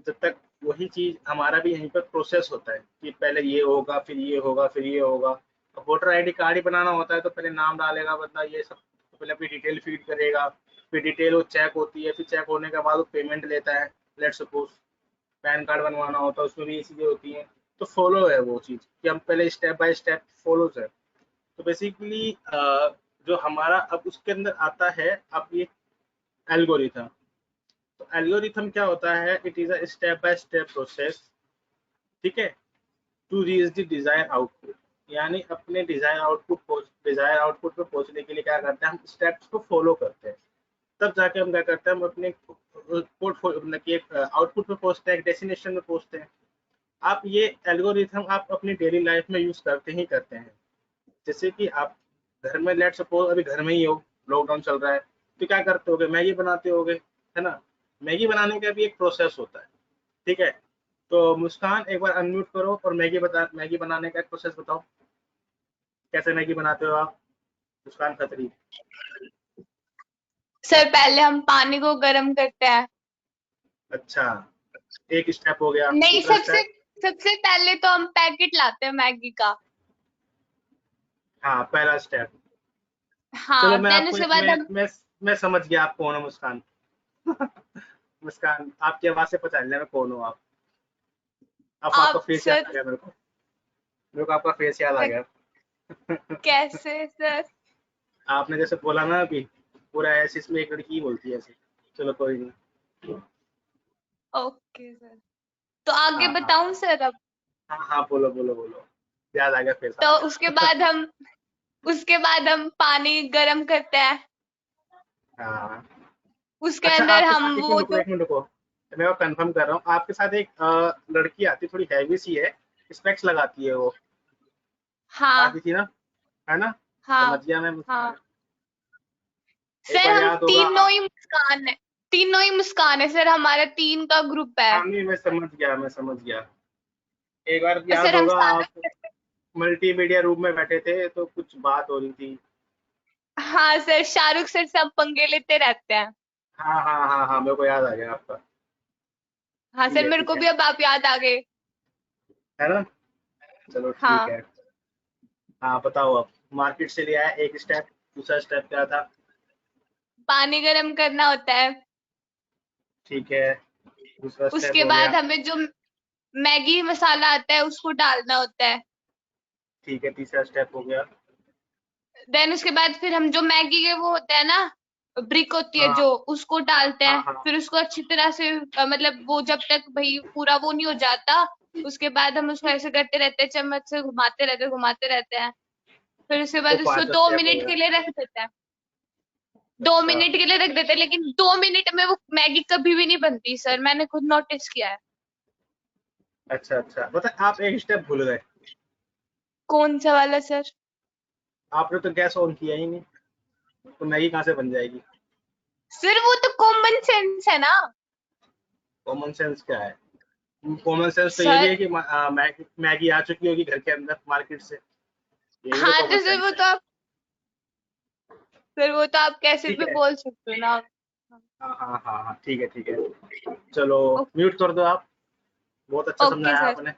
जब तक वही चीज हमारा भी यहीं पर प्रोसेस होता है कि पहले ये होगा, फिर ये होगा, फिर ये होगा। अब वोटर आईडी कार्ड ही बनाना होता है तो पहले नाम डालेगा बंदा, ये सब तो पहले अपनी डिटेल फीड करेगा, फिर डिटेल वो चेक होती है, फिर चेक होने के बाद वो पेमेंट लेता है। लेट्स सपोज पैन कार्ड बनवाना होता है, उसमें भी ये चीज़ें होती हैं। तो फॉलो है वो चीज़ कि हम पहले स्टेप बाय स्टेप फॉलो है। तो बेसिकली जो हमारा अब उसके अंदर आता है अब ये एल्गोरिथम। तो एल्गोरिथम क्या होता है, it is a step by step process. ठीक है, to reach the desire output, यानी अपने डिजायर आउटपुट को डिजायर आउटपुट पे पहुंचने के लिए क्या करते हैं, हम स्टेप्स को फॉलो करते हैं, तब जाके हम क्या करते हैं, हम अपने पोर्टफोलियो मतलब कि एक आउटपुट पे पहुंचते हैं, एक डेस्टिनेशन में पहुंचते हैं। आप ये एल्गोरिथम आप अपनी डेली लाइफ में यूज करते ही करते हैं। जैसे कि आप घर में, लेट सपोज अभी घर में ही हो, लॉकडाउन चल रहा है, तो क्या करते होगे, मैगी बनाते होगे, है ना। मैगी बनाने का भी एक प्रोसेस होता है, ठीक है। तो मुस्कान एक बार अनम्यूट करो और मैगी बनाने का एक प्रोसेस बताओ, कैसे मैगी बनाते हो आप, मुस्कान खत्री। सर पहले हम पानी को गर्म करते हैं। अच्छा, एक स्टेप हो गया, नहीं, दूसरा सबसे स्टेप। सबसे पहले तो हम पैकेट लाते हैं मैगी का। हाँ, पहला स्टेप। चलो हाँ, मैं देन आपको उसके बाद हम मैं समझ गया आप कौन हो, मुस्कान। मुस्कान, आपकी आवाज से पहचान लिया मैं कौन हूँ आप। अब आपका आप फेस याद सर आ गया मेरे को आपका फेस याद आ गया। कैसे सर? आपने जैसे बोला ना अभी, पूरा ऐसे इसमें एक लड़की ही बोलती है ऐसे। चलो कोई नहीं। ओके सर, तो आगे हाँ हाँ बताऊं सर अब? हाँ हाँ, बोलो बोलो बोलो, याद आ गया, फेस तो आपका। उसके बाद हम पानी गरम करते हैं। हाँ। उसके अच्छा, अंदर आपके हम साथ एक वो मिनट रुको, जो एक मिनट रुको, मैं वो कंफर्म कर रहा हूँ, आपके साथ एक लड़की आती, थोड़ी हैवी सी है, स्पेक्स लगाती है वो, हाँ आती थी ना, है ना। समझ हाँ गया मैं, हाँ मुस्कान। एक सर, बार हम याद होगा तीनों ही मुस्कान है। तीनों ही मुस्कान है सर, हमारा 3 का ग्रुप है। हाँ नहीं, मैं समझ गया, मैं समझ गया। एक बार और याद सर हम होगा, सारा आप मल्टीमीडिया रूम में बैठे थे तो कुछ बात हो रही थी। हाँ सर, शाहरुख सर से हम पंगे लेते रहते हैं। हाँ हाँ हाँ हाँ, मेरे को याद आ गया आपका। हाँ ठीक सर, है मेरे ठीक को है भी अब आप याद आ गए। है ना। चलो ठीक हाँ, है। हाँ बताओ, अब मार्केट से लिया है एक स्टेप, दूसरा स्टेप क्या था। पानी गरम करना होता है। ठीक है, दूसरा स्टेप उसके हो बाद गया। हमें जो मैगी मसाला आता है उसको डालना होता है। ठीक है, तीसरा स्टेप हो गया। देन उसके बाद फिर हम जो मैगी के वो होता है ना, ब्रिक होती है हाँ जो, उसको डालते हाँ हैं। हाँ। फिर उसको अच्छी तरह से मतलब वो जब तक भाई पूरा वो नहीं हो जाता, उसके बाद हम उसको ऐसे करते रहते हैं, चम्मच से घुमाते रहते हैं। फिर उसके वो बाद उसको पांचवा दो स्टेप हो मिनट गया। के लिए रख देते हैं। दो अच्छा मिनट के लिए रख देते हैं, लेकिन 2 मिनट में वो मैगी कभी भी नहीं बनती सर, मैंने खुद नोटिस किया है। अच्छा अच्छा, मतलब आप एक स्टेप भूल गए। कौन सा वाला सर? आपने तो गैस ऑन किया ही नहीं, तो मैगी कहाँ से बन जाएगी। सर वो तो कॉमन सेंस है ना। कॉमन सेंस क्या है। कॉमन सेंस तो ये भी सर है कि मैगी आ चुकी होगी घर के अंदर मार्केट से, ये भी तो हाँ, कॉमन तो सर सेंस वो है। तो आप आप कैसे ठीक भी है। बोल सकते हो ना। हाँ हाँ हाँ हाँ, ठीक है ठीक है। चलो ओ- म्यूट कर दो आप, बहुत अच्छा ओके समझाया सर। आपने।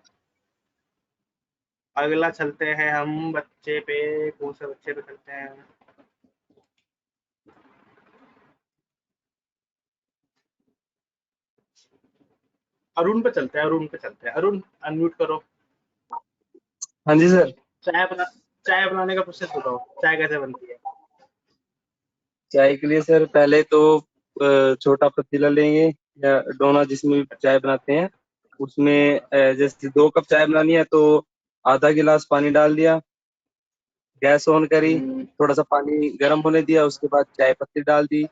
अगला चलते हैं हम बच्चे पे, कौन से बच्चे पे चलते हैं। अरुण पे चलते हैं, अरुण पे चलते हैं। अरुण, अनम्यूट करो। हाँ जी सर। चाय बना चाय बनाने का प्रोसेस बताओ, चाय कैसे बनती है। चाय के लिए सर पहले तो छोटा पतीला लेंगे या डोना, जिसमें भी चाय बनाते हैं। उसमें जैसे 2 कप चाय बनानी है तो आधा गिलास पानी डाल दिया, गैस ऑन करी, हम्म, थोड़ा सा पानी गर्म होने दिया, उसके बाद चाय पत्ती डाल दी,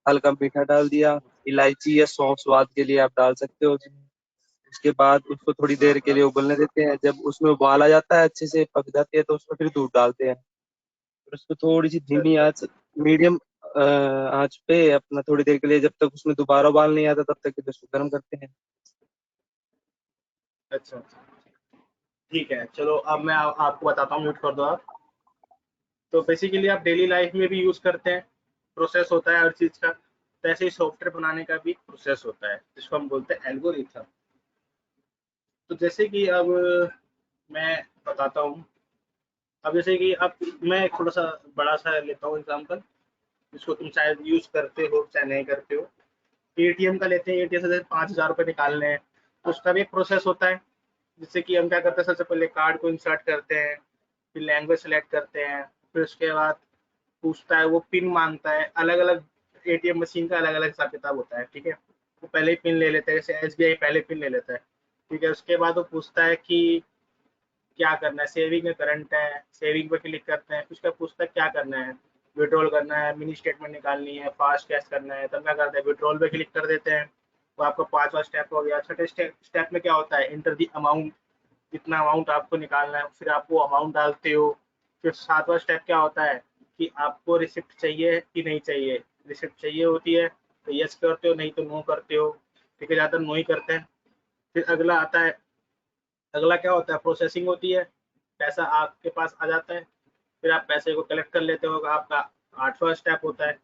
हल्का मीठा डाल दिया, इलायची या सौंफ स्वाद के लिए आप डाल सकते हो उसमें। उसके बाद उसको थोड़ी देर के लिए उबलने देते हैं। जब उसमें उबाल आ जाता है, अच्छे से पक जाती है, तो उसमें फिर दूध डालते हैं। फिर उसको थोड़ी सी अच्छा धीमी अच्छा आंच, मीडियम आंच पे अपना थोड़ी देर के लिए, जब तक उसमें दोबारा उबाल नहीं आता तब तक के लिए उसको गर्म करते हैं। अच्छा अच्छा, ठीक है। चलो अब मैं आपको बताता हूँ, म्यूट कर दो आप। तो बेसिकली आप डेली लाइफ में भी यूज करते हैं, प्रोसेस होता है हर चीज का, तो ऐसे ही सॉफ्टवेयर बनाने का भी प्रोसेस होता है, जिसको हम बोलते हैं एल्गोरिथम। तो जैसे कि अब मैं बताता हूँ। अब जैसे कि अब मैं एक थोड़ा सा बड़ा सा लेता हूँ एग्जांपल, जिसको तुम शायद यूज करते हो चाहे नहीं करते हो। एटीएम का लेते हैं, एटीएम से जैसे 5,000 रुपये निकालने हैं, तो उसका भी एक प्रोसेस होता है। जिससे कि हम क्या करते हैं, सबसे पहले कार्ड को इंसर्ट करते हैं, फिर लैंग्वेज सेलेक्ट करते हैं, फिर उसके बाद पूछता है, वो पिन मांगता है। अलग अलग एटीएम मशीन का अलग अलग हिसाब किताब होता है, ठीक है। वो पहले ही पिन ले लेता है, जैसे एसबीआई पहले पिन ले लेता है, ठीक है। उसके बाद वो पूछता है कि क्या करना है, सेविंग में करंट है, सेविंग पे क्लिक करते हैं, फिर उसका पूछता है क्या करना है, विड्रॉल करना है, मिनी स्टेटमेंट निकालनी है, फास्ट कैश करना है, तब क्या करते हैं विड्रॉल पे क्लिक कर देते हैं। तो आपका 5वां स्टेप हो गया। छठे स्टेप में क्या होता है, इंटर दी अमाउंट, कितना अमाउंट आपको निकालना है, फिर आप वो अमाउंट डालते हो। फिर 7वां स्टेप क्या होता है कि आपको रिसिप्ट चाहिए कि नहीं चाहिए। रिसिप्ट चाहिए होती है तो यस करते हो, नहीं तो नो करते हो। ठीक है, ज़्यादातर नो ही करते हैं। फिर अगला आता है, अगला क्या होता है, प्रोसेसिंग होती है, पैसा आपके पास आ जाता है, फिर आप पैसे को कलेक्ट कर लेते हो, आपका 8वां स्टेप होता है।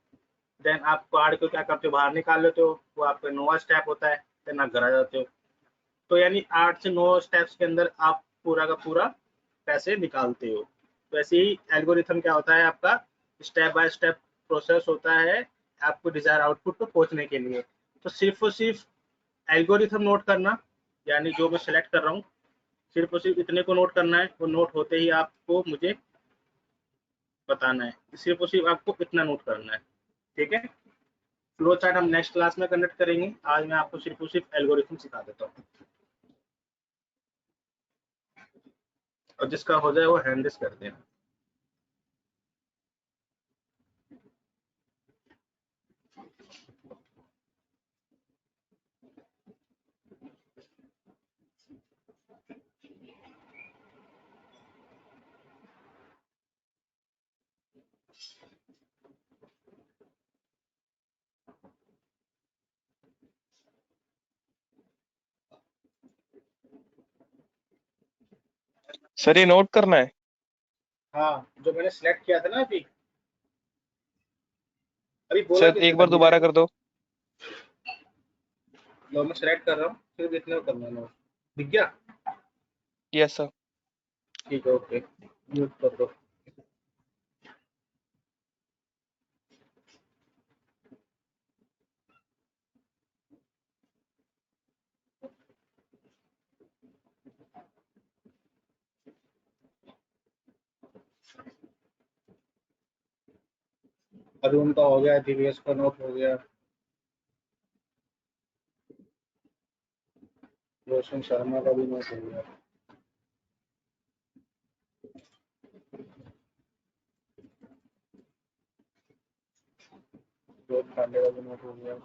देन आप कार्ड को क्या करते हो, बाहर निकाल लेते हो, वो आपका 9वां स्टेप होता है। देन आप घर आ जाते हो। तो यानी 8 से 9 स्टेप्स के अंदर आप पूरा का पूरा पैसे निकालते हो। तो ऐसे ही एल्गोरिथम क्या होता है आपका, स्टेप बाय स्टेप प्रोसेस होता है आपको डिजायर आउटपुट पर पहुंचने के लिए। तो सिर्फ और सिर्फ एल्गोरिथम नोट करना, यानी जो मैं सेलेक्ट कर रहा हूँ, सिर्फ और सिर्फ इतने को नोट करना है। वो नोट होते ही आपको मुझे बताना है, सिर्फ और सिर्फ आपको इतना नोट करना है। ठीक है, फ्लो चार्ट हम नेक्स्ट क्लास में कंडक्ट करेंगे। आज मैं आपको सिर्फ और सिर्फ एल्गोरिथम सिखा देता हूँ, और जिसका हो जाए वो हैंड रेस कर देना। सर ये नोट करना है? हाँ, जो मैंने सिलेक्ट किया था ना अभी अभी बोला सर किसने एक था, बार नीरज दोबारा ने? कर दो। लो मैं सिलेक्ट कर रहा हूँ, सिर्फ इतना करना है। दिख गया? Yes sir. ठीक है, ओके, म्यूट कर दो। अरुण का हो गया, दिवेश का नोट हो गया, रोशन शर्मा का भी नोट हो गया। रोहित पांडे का भी नोट हो गया।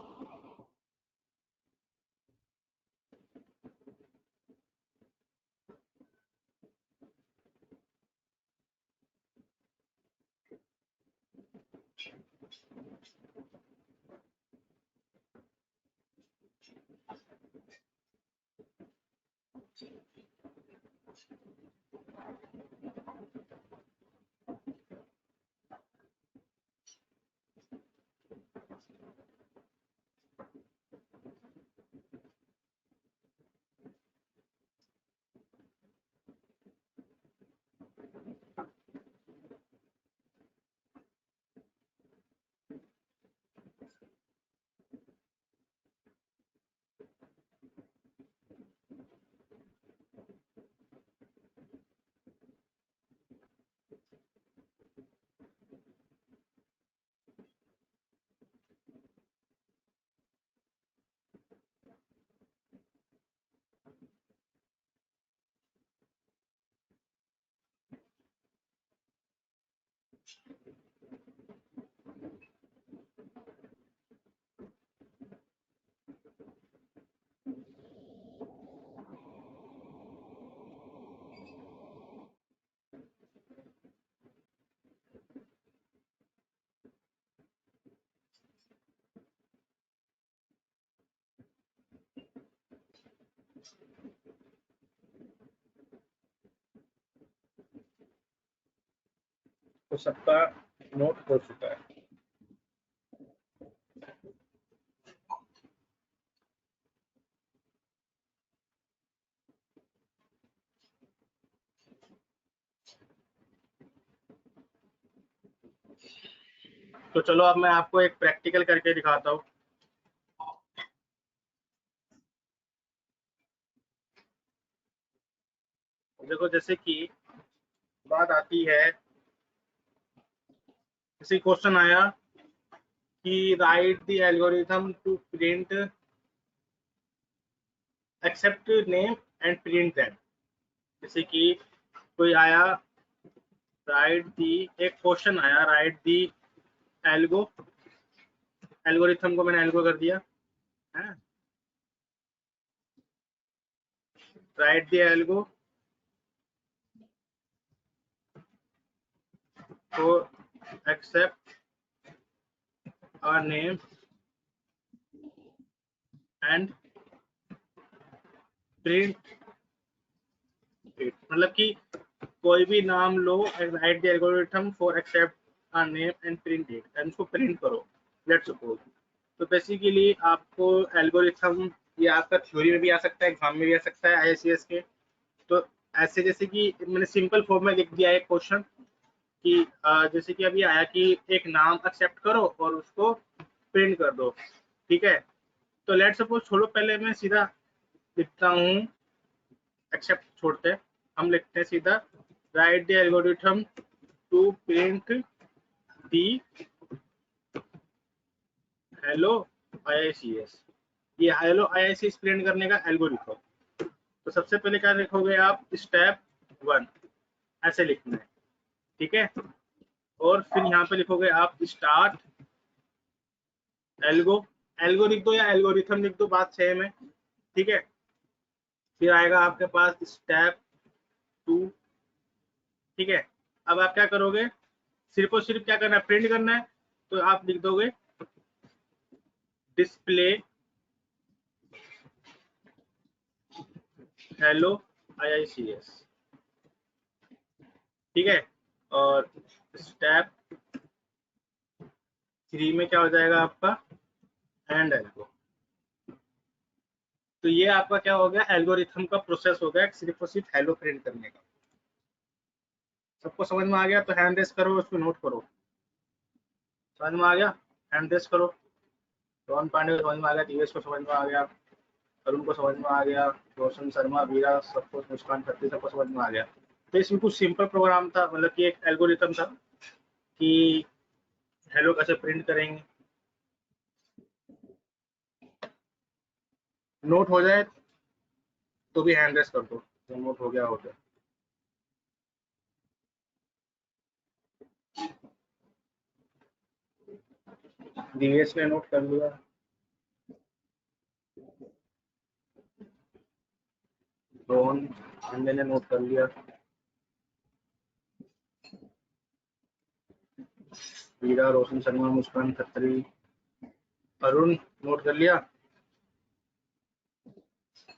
तो सबका नोट हो चुका है। तो चलो अब मैं आपको एक प्रैक्टिकल करके दिखाता हूँ। देखो, जैसे कि बात आती है, जैसे क्वेश्चन आया कि write the algorithm to print accept name and print that. जैसे कि कोई आया राइट दी, एक क्वेश्चन आया राइट दी एल्गोरिथम को मैंने एल्गो कर दिया है, राइट दी एल्गो तो accept our name and print it, मतलब कि कोई भी नाम लो, write the algorithm for accept our name and print it, and उसको प्रिंट करो लेट्स सपोज। तो बेसिकली आपको एल्गोरिथम ये आपका थ्योरी में भी आ सकता है, एग्जाम में भी आ सकता है IICS के। तो ऐसे जैसे कि मैंने सिंपल फॉर्म में लिख दिया है क्वेश्चन कि जैसे कि अभी आया कि एक नाम एक्सेप्ट करो और उसको प्रिंट कर दो, ठीक है। तो लेट सपोज छोड़ो, पहले मैं सीधा लिखता हूँ, एक्सेप्ट छोड़ते हैं, हम लिखते हैं सीधा write the algorithm to print the hello IICS। ये हेलो IICS प्रिंट करने का एल्गोरिथम। तो सबसे पहले क्या लिखोगे आप, स्टेप 1 ऐसे लिखना है, ठीक है। और फिर यहाँ पे लिखोगे आप स्टार्ट एल्गो, एल्गो लिख दो या एल्गोरिथम लिख दो, बात सेम है, ठीक है। फिर आएगा आपके पास स्टेप 2, ठीक है। अब आप क्या करोगे, सिर्फ और सिर्फ क्या करना है, प्रिंट करना है। तो आप लिख दोगे डिस्प्ले हेलो IICS, ठीक है। और स्टेप 3 में क्या हो जाएगा आपका, एंड एल्गो। तो ये आपका क्या हो गया, एल्गोरिथम का प्रोसेस हो गया सिर्फ और सिर्फ हेलो प्रिंट करने का। सबको समझ में आ गया? तो हैंड रेस करो, उसको नोट करो। समझ में आ गया? हैंड रेस करो। रोहन पांडे को समझ में आ गया, दिवेश को समझ में आ गया, अरुण को समझ में आ गया, रोशन शर्मा, वीरा, सबको, मुस्कान खत्री, सबको समझ में आ गया। तो इसमें कुछ सिंपल प्रोग्राम था, मतलब कि एक एल्गोरिथम था कि हेलो कैसे प्रिंट करेंगे। नोट हो जाए तो भी हैंड रेस कर दो, तो नोट हो गया हो गया। दिवेश ने नोट कर लिया, रोहन पांडे ने नोट कर लिया, वीरा, रोशन शर्मा, मुस्कान खत्री, अरुण नोट कर लिया।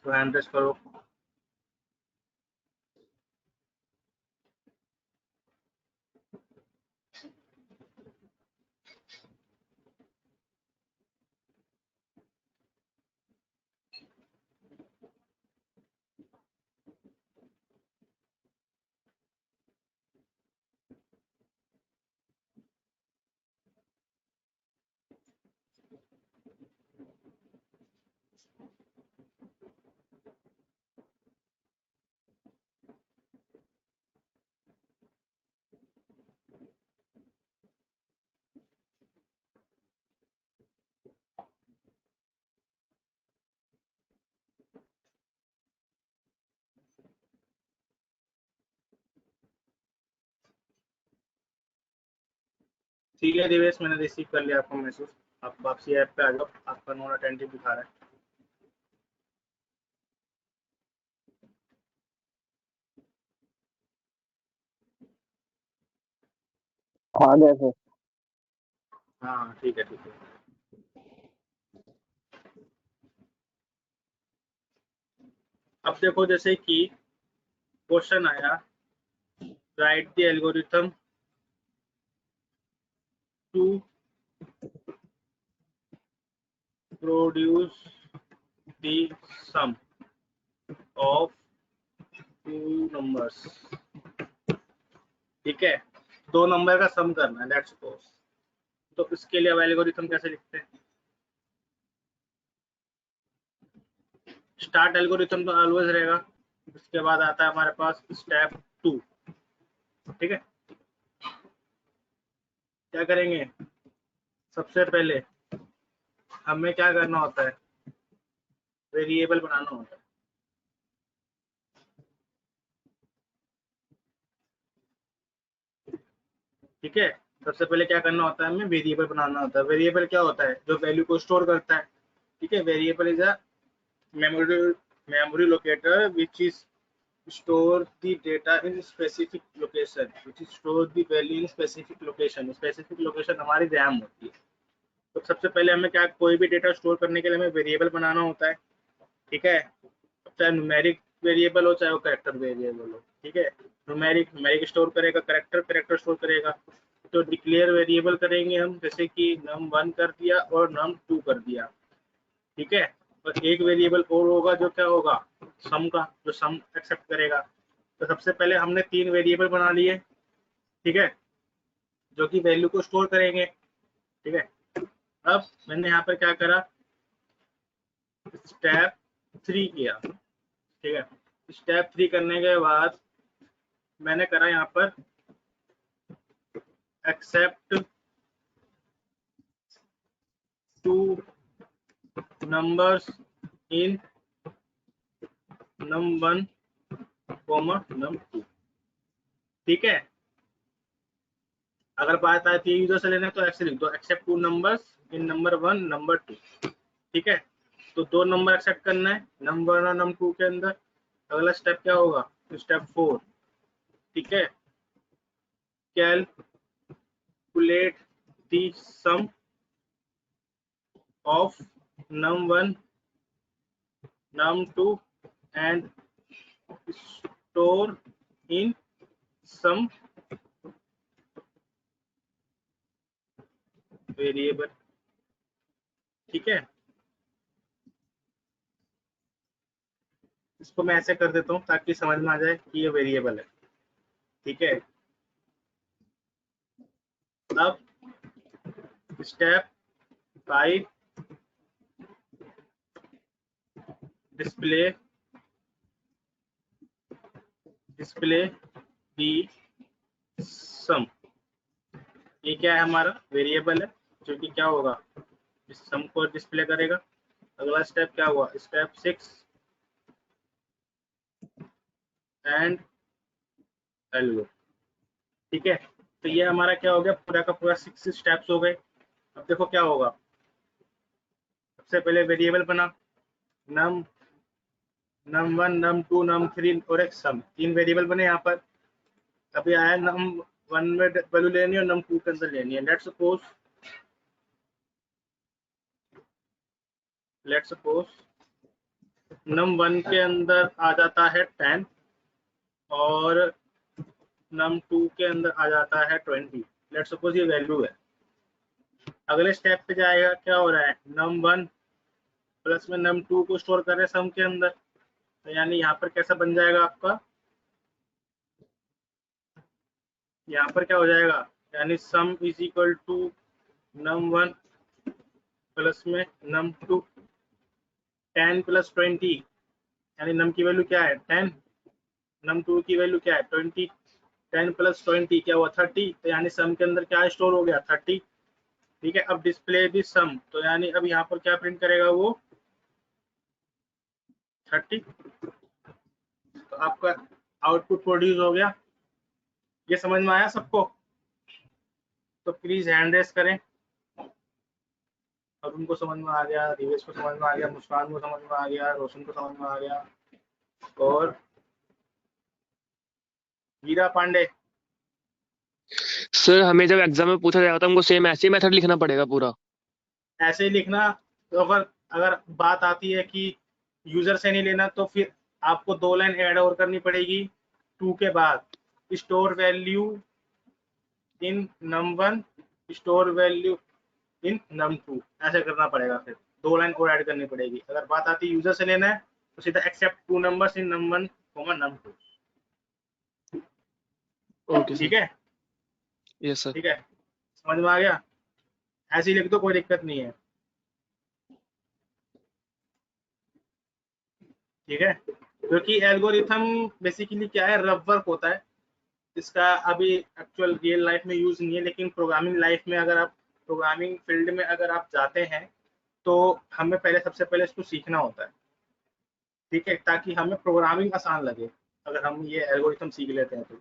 तो हैंड रेस करो। ठीक है दिवेश, मैंने रिसीव कर लिया आपका मैसेज। आप वापसी ऐप पे आ जाओ, आपका नॉन अटेंटिव दिखा रहा है। आ गया सर। हाँ ठीक है ठीक है। अब देखो, जैसे कि क्वेश्चन आया write the algorithm to produce the sum of two numbers, ठीक है। दो नंबर का सम करना है, लेट्स सपोज। तो इसके लिए अब एल्गोरिथम कैसे लिखते हैं, स्टार्ट एल्गोरिथम तो ऑलवेज रहेगा। उसके बाद आता है हमारे पास स्टेप 2, ठीक है। क्या करेंगे, सबसे पहले हमें क्या करना होता है, वेरिएबल बनाना होता है। ठीक है। सबसे पहले क्या करना होता है, हमें वेरिएबल बनाना होता है। वेरिएबल क्या होता है, जो वैल्यू को स्टोर करता है। ठीक है, variable is a memory locator which is store the data in specific location, which is store the value in specific location। specific location हमारी रैम होती है। तो सबसे पहले हमें क्या, कोई भी डेटा स्टोर करने के लिए हमें वेरिएबल बनाना होता है। ठीक है, चाहे न्यूमेरिक वेरिएबल हो चाहे वो कैरेक्टर वेरिएबल हो। ठीक है, न्यूमेरिक स्टोर करेगा, कैरेक्टर स्टोर करेगा। तो डिक्लेयर वेरिएबल करेंगे हम, जैसे कि num1 कर दिया और num2 कर दिया। ठीक है, और एक वेरिएबल और होगा जो क्या होगा, सम का, जो सम एक्सेप्ट करेगा। तो सबसे पहले हमने 3 वेरिएबल बना लिए। ठीक है, जो कि वैल्यू को स्टोर करेंगे। ठीक है, अब मैंने यहाँ पर क्या करा, स्टेप 3 किया। ठीक है, स्टेप 3 करने के बाद मैंने करा यहाँ पर accept 2 numbers in num1, num2। ठीक है, अगर बात आती है यूजर से लेना तो ऐसे लिख दो, accept 2 numbers in num1, num2। ठीक है, तो 2 नंबर एक्सेप्ट करना है num1 और num2 के अंदर। अगला स्टेप क्या होगा, स्टेप 4। ठीक है, calculate the sum of num1, num2 and store in sum variable. ठीक है, इसको मैं ऐसे कर देता हूँ ताकि समझ में आ जाए कि ये वेरिएबल है। ठीक है, अब स्टेप 5, डिस्प्ले दी सम। ये क्या है, हमारा वेरिएबल है जो कि क्या होगा, इस सम को डिस्प्ले करेगा। अगला स्टेप क्या हुआ, स्टेप 6 एंड एल्गो। ठीक है, तो ये हमारा क्या हो गया, पूरा का पूरा 6 स्टेप्स हो गए। अब देखो क्या होगा, सबसे पहले वेरिएबल बना, num1, num2, num3 और एक सम, 3 वेरिएबल बने यहाँ पर। अभी आया num1 में वैल्यू लेनी है और num2 के अंदर लेनी है। लेट्स सपोज num1 के अंदर आ जाता है 10 और num2 के अंदर आ जाता है 20। लेट्स सपोज ये वैल्यू है। अगले स्टेप पे जाएगा, क्या हो रहा है, num1 प्लस में num2 को स्टोर कर रहे हैं सम के अंदर। तो यानी यहाँ पर कैसा बन जाएगा आपका, यहाँ पर क्या हो जाएगा, यानी sum is equal to num1 plus में num2, 10 प्लस 20, यानी num की वैल्यू क्या है 10, num2 की वैल्यू क्या है 20, 10 प्लस 20 क्या हुआ 30। तो यानी सम के अंदर क्या स्टोर हो गया 30। ठीक है, अब डिस्प्ले दी सम, तो यानी अब यहाँ पर क्या प्रिंट करेगा वो 30। तो आपका आउटपुट प्रोड्यूस हो गया। ये समझ में आया सबको, तो प्लीज हैंड रेस करें। अरुण को समझ में आ गया, दिवेश को समझ में आ गया, मुस्कान को समझ में आ गया, रोशन को समझ में आ गया, और वीरा पांडे। सर हमें जब एग्जाम में पूछा जाएगा तो हमको सेम ऐसे ही मेथड लिखना पड़ेगा पूरा? ऐसे ही लिखना। तो अगर अगर बात आती है कि यूजर से नहीं लेना तो फिर आपको 2 लाइन ऐड और करनी पड़ेगी 2 के बाद, store value in num1, store value in num2, ऐसे करना पड़ेगा। फिर 2 लाइन और ऐड करनी पड़ेगी। अगर बात आती है यूजर से लेना है तो सीधा accept 2 numbers in num1, num2। Okay ठीक सर। है, यस सर। ठीक है, समझ में आ गया। ऐसे ही लिख दो, कोई दिक्कत नहीं है। ठीक है, क्योंकि एल्गोरिथम बेसिकली क्या है, रफ वर्क होता है। इसका अभी एक्चुअल रियल लाइफ में यूज नहीं है, लेकिन प्रोग्रामिंग लाइफ में अगर आप प्रोग्रामिंग फील्ड में अगर आप जाते हैं तो हमें पहले सबसे पहले इसको सीखना होता है। ठीक है, ताकि हमें प्रोग्रामिंग आसान लगे अगर हम ये एल्गोरिथम सीख लेते हैं तो।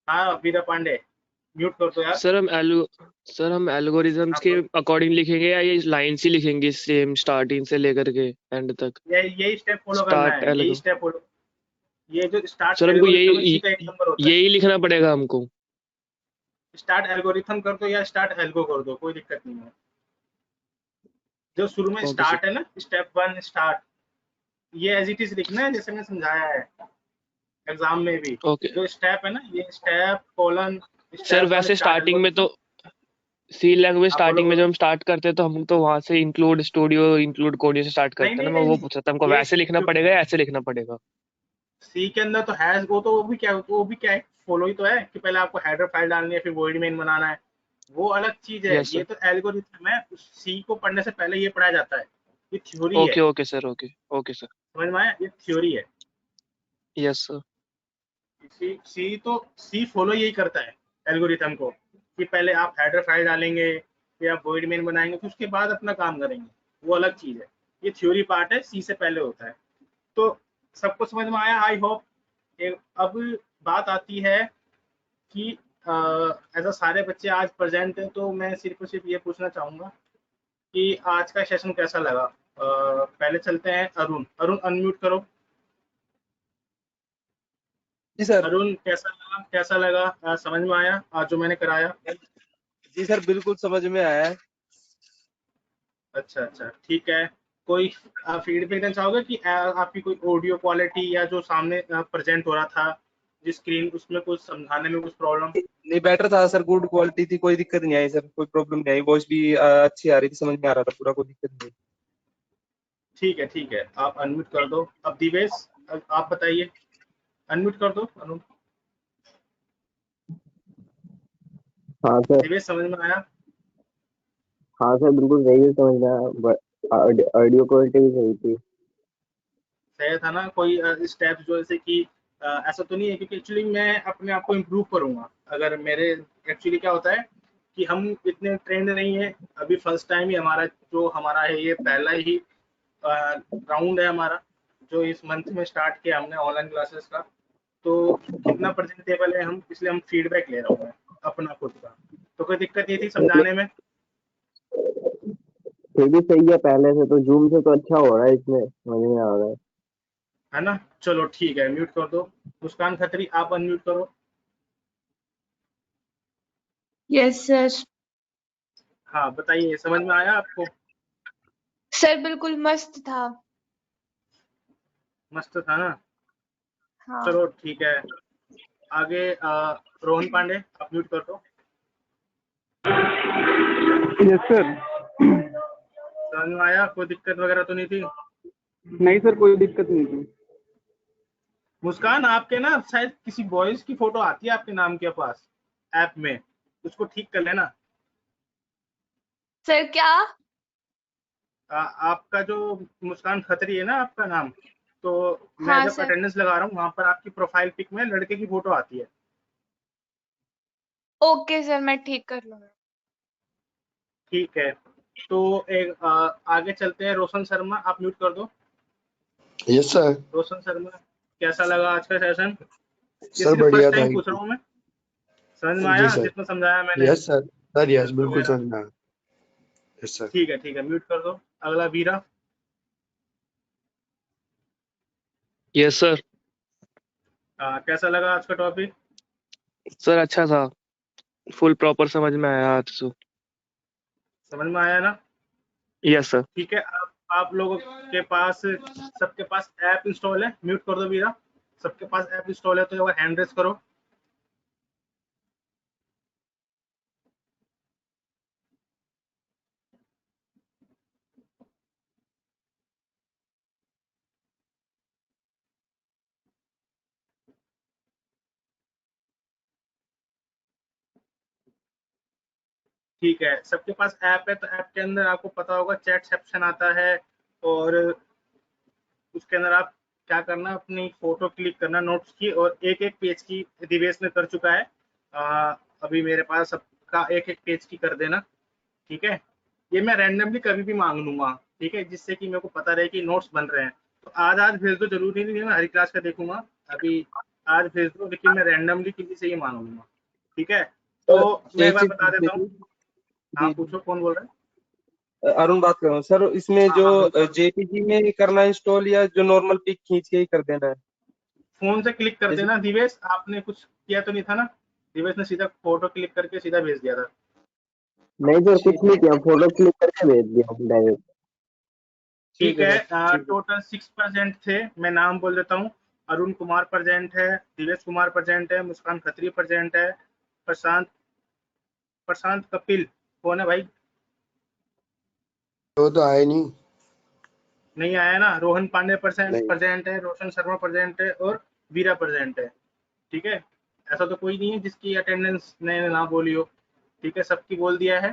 हाँ वीरा पांडे। म्यूट कर दो यार। सर हम एल्गोरिथम्स हाँ, के बोलो। अकॉर्डिंग लिखेंगे या ये लाइन ही लिखेंगे सेम स्टार्टिंग से लेकर के एंड तक? यही स्टेप फॉलो करना स्टार्ट है, यही एल्गो स्टेप फॉलो। ये जो स्टार्ट सर हमको एल्गोरिथम है, यही इसी का एक नंबर होता है। यही लिखना पड़ेगा हमको? स्टार्ट एल्गोरिथम कर दो या स्टार्ट एल्गो कर दो, कोई दिक्कत नहीं है। जो शुरू में ओके सर। स्टार्ट है ना, स्टेप 1 स्टार्ट, ये एज इट इज लिखना है जैसे मैंने समझाया है एग्जाम में भी। ओके जो स्टेप है ना, ये स्टेप कोलन सर, स्टेप 1 वैसे स्टार्ट स्टार्टिंग में एल्गोरिथम। तो सी लैंग्वेज आप बोलो स्टार्टिंग में जब बोलो। हम स्टार्ट करते हैं तो हम तो वहां से इंक्लूड स्टूडियो इंक्लूड कोडियो से स्टार्ट नहीं करते हैं नहीं ना। मैं नहीं वो नहीं, पूछ रहा था हमको ये वैसे लिखना पड़ेगा या ऐसे लिखना पड़ेगा? सी के अंदर तो हैज, वो भी क्या है, फॉलो ही तो है कि पहले आपको हेडर फाइल डालनी है, फिर वॉइड मेन बनाना है, वो अलग चीज है। यस ये सर। तो एल्गोरिथम है, सी को पढ़ने से पहले ये पढ़ाया जाता है, ये थ्योरी है। Okay okay sir. Okay okay sir. समझ में आया, ये थ्योरी है। Yes sir. सी फॉलो यही करता है एल्गोरिथम को, कि पहले आप हेडर फाइल डालेंगे, फिर आप वॉइड मेन बनाएंगे, फिर उसके बाद अपना काम करेंगे, वो अलग चीज है। ये थ्योरी पार्ट है, सी से पहले होता है। तो सबको समझ में आया आई होप। अब बात आती है कि ऐसा सारे बच्चे आज प्रेजेंट हैं, तो मैं सिर्फ और सिर्फ ये पूछना चाहूंगा कि आज का सेशन कैसा लगा। पहले चलते हैं अरुण। अरुण अनम्यूट करो। जी सर। अरुण कैसा लगा, समझ में आया आज जो मैंने कराया? जी सर, बिल्कुल समझ में आया है। अच्छा अच्छा, ठीक है। कोई फीडबैक देना चाहोगे कि आपकी कोई ऑडियो क्वालिटी या जो सामने प्रेजेंट हो रहा था जिस स्क्रीन, उसमें कुछ समझाने में कुछ प्रॉब्लम? नहीं, बेटर था सर, गुड क्वालिटी थी, कोई दिक्कत नहीं आई सर, कोई प्रॉब्लम नहीं आई, वॉइस भी अच्छी आ रही थी, समझ में आ रहा था पूरा, कोई दिक्कत नहीं। ठीक है, आप अनम्यूट कर दो। अब दिवेश, आप बताइए। अनम्यूट कर दो अरुण। हाँ सर। दिवेश समझ में आया? हाँ सर, बिल्कुल सही है, समझ में आया। ऑडियो क्वालिटी भी सही थी। सही था ना? कोई स्टेप्स जो जैसे कि ऐसा तो नहीं है, क्योंकि एक्चुअली मैं अपने आप को इम्प्रूव करूंगा। अगर मेरे एक्चुअली क्या होता है कि हम इतने ट्रेंड नहीं है, अभी फर्स्ट टाइम ही हमारा है, ये पहला ही राउंड है हमारा, जो इस मंथ में स्टार्ट किया हमने ऑनलाइन क्लासेस का। तो कितना प्रेजेंटेबल है हम, इसलिए हम फीडबैक ले रहा हूँ मैं अपना खुद का। तो कोई दिक्कत नहीं थी समझाने में? फिर भी सही है, पहले से तो जूम से तो अच्छा हो रहा है, इसमें समझ में आ रहा है। है ना? चलो ठीक है, म्यूट कर दो। मुस्कान खत्री, आप अनम्यूट करो। Yes sir. हाँ बताइए, समझ में आया आपको? सर बिल्कुल मस्त था। मस्त था ना? हाँ। चलो ठीक है। आगे रोहन पांडे, आप म्यूट कर दो। Yes sir. समझ में आया? कोई दिक्कत वगैरह तो नहीं थी? नहीं सर, कोई दिक्कत नहीं थी। मुस्कान, आपके ना शायद किसी बॉयज की फोटो आती है आपके नाम के पास ऐप में, उसको ठीक कर लेना। सर क्या? आपका जो मुस्कान खत्री है ना आपका नाम, तो मैं हाँ जब सर। अटेंडेंस लगा रहा हूँ वहां पर आपकी प्रोफाइल पिक में लड़के की फोटो आती है। ओके सर, मैं ठीक कर लूंगा। ठीक है। तो एक आगे चलते हैं। रोशन शर्मा, आप म्यूट कर दो। Yes sir. रोशन शर्मा, कैसा लगा आज का सेशन? ये सर सिर्फ बढ़िया फर्स्ट था टाइम पूछ रहा एकदम। हूँ मैं। समझ में जी आया सर। जितना समझाया मैंने? Yes sir. Sir yes, tips बिल्कुल वगैरह? समझ में आया। Yes sir. ठीक है, म्यूट कर दो। अगला वीरा। Yes sir. कैसा लगा आज का टॉपिक? सर अच्छा था, फुल प्रॉपर समझ में आया आज तो। समझ में आया ना? Yes sir. ठीक है। आप लोगों के पास, सबके पास ऐप इंस्टॉल है? म्यूट कर दो वीरा। सबके पास ऐप इंस्टॉल है तो एक बार हैंड रेस करो। ठीक है, सबके पास ऐप है, तो ऐप के अंदर आपको पता होगा चैट सेक्शन आता है, और उसके अंदर आप क्या करना, अपनी फोटो क्लिक करना नोट्स की, और एक एक पेज की दिवेश में कर चुका है। अभी मेरे पास सबका एक एक पेज की कर देना। ठीक है, ये मैं रैंडमली कभी भी मांग लूंगा, ठीक है, जिससे कि मेरे को पता रहे कि नोट्स बन रहे हैं। तो आज भेज दो, जरूरी नहीं है मैं हरी क्लास का देखूंगा। अभी आज भेज दो, लेकिन मैं रैंडमली किसी से ही मांग लूंगा। ठीक है, तो मैं एक एक बार चीज बता देता हूँ। हाँ जी, पूछो, कौन बोल रहा है? अरुण बात कर रहा हूँ सर। इसमें हाँ जो हाँ बिल्कुल। जेपीजी में करना है इंस्टॉल, या जो नॉर्मल पिक खींच के ही कर देना है? फोन से क्लिक कर जैसे देना। दिवेश आपने कुछ किया तो नहीं था ना? दिवेश ने सीधा फोटो क्लिक करके सीधा भेज दिया था। नहीं सर, कुछ ठीक नहीं है, किया, फोटो क्लिक करके भेज दिया डायरेक्ट। ठीक ठीक है है। सर, ठीक है। टोटल 6 प्रेजेंट थे। मैं नाम बोल देता हूँ। अरुण कुमार प्रेजेंट है, दिवेश कुमार प्रेजेंट है, मुस्कान खत्री प्रेजेंट है, प्रशांत प्रशांत कपिल कौन है भाई? वो तो आए नहीं। नहीं आया ना। रोहन पांडे प्रेजेंट नहीं। प्रेजेंट है, रोशन शर्मा प्रेजेंट है और वीरा प्रेजेंट है। ठीक है। ऐसा तो कोई नहीं है जिसकी अटेंडेंस ने ना बोली हो। ठीक है, सबकी बोल दिया है।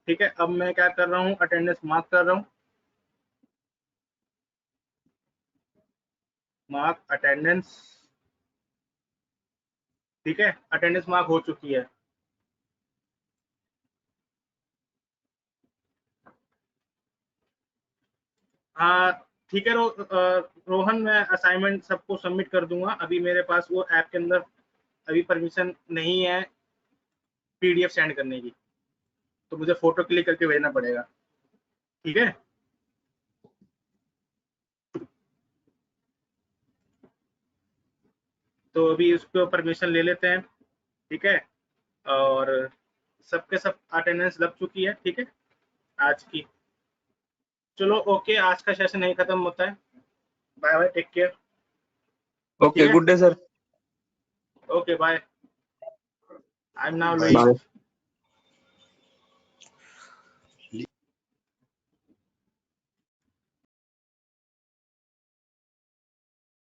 ठीक है, अब मैं क्या कर रहा हूँ, अटेंडेंस मार्क कर रहा हूँ। Mark attendance. ठीक है, अटेंडेंस मार्क हो चुकी है। हाँ ठीक है। रोहन, मैं असाइनमेंट सबको सबमिट कर दूंगा। अभी मेरे पास वो ऐप के अंदर अभी परमिशन नहीं है पीडीएफ सेंड करने की, तो मुझे फोटो क्लिक करके भेजना पड़ेगा। ठीक है। तो अभी उसको परमिशन ले लेते हैं। ठीक है। और सबके सब अटेंडेंस लग चुकी है। ठीक है, आज की। चलो ओके, आज का सेशन यही खत्म होता है। Bye bye, take care. ठीक ओके, है, good day sir. Okay bye. I am now bye. Louis.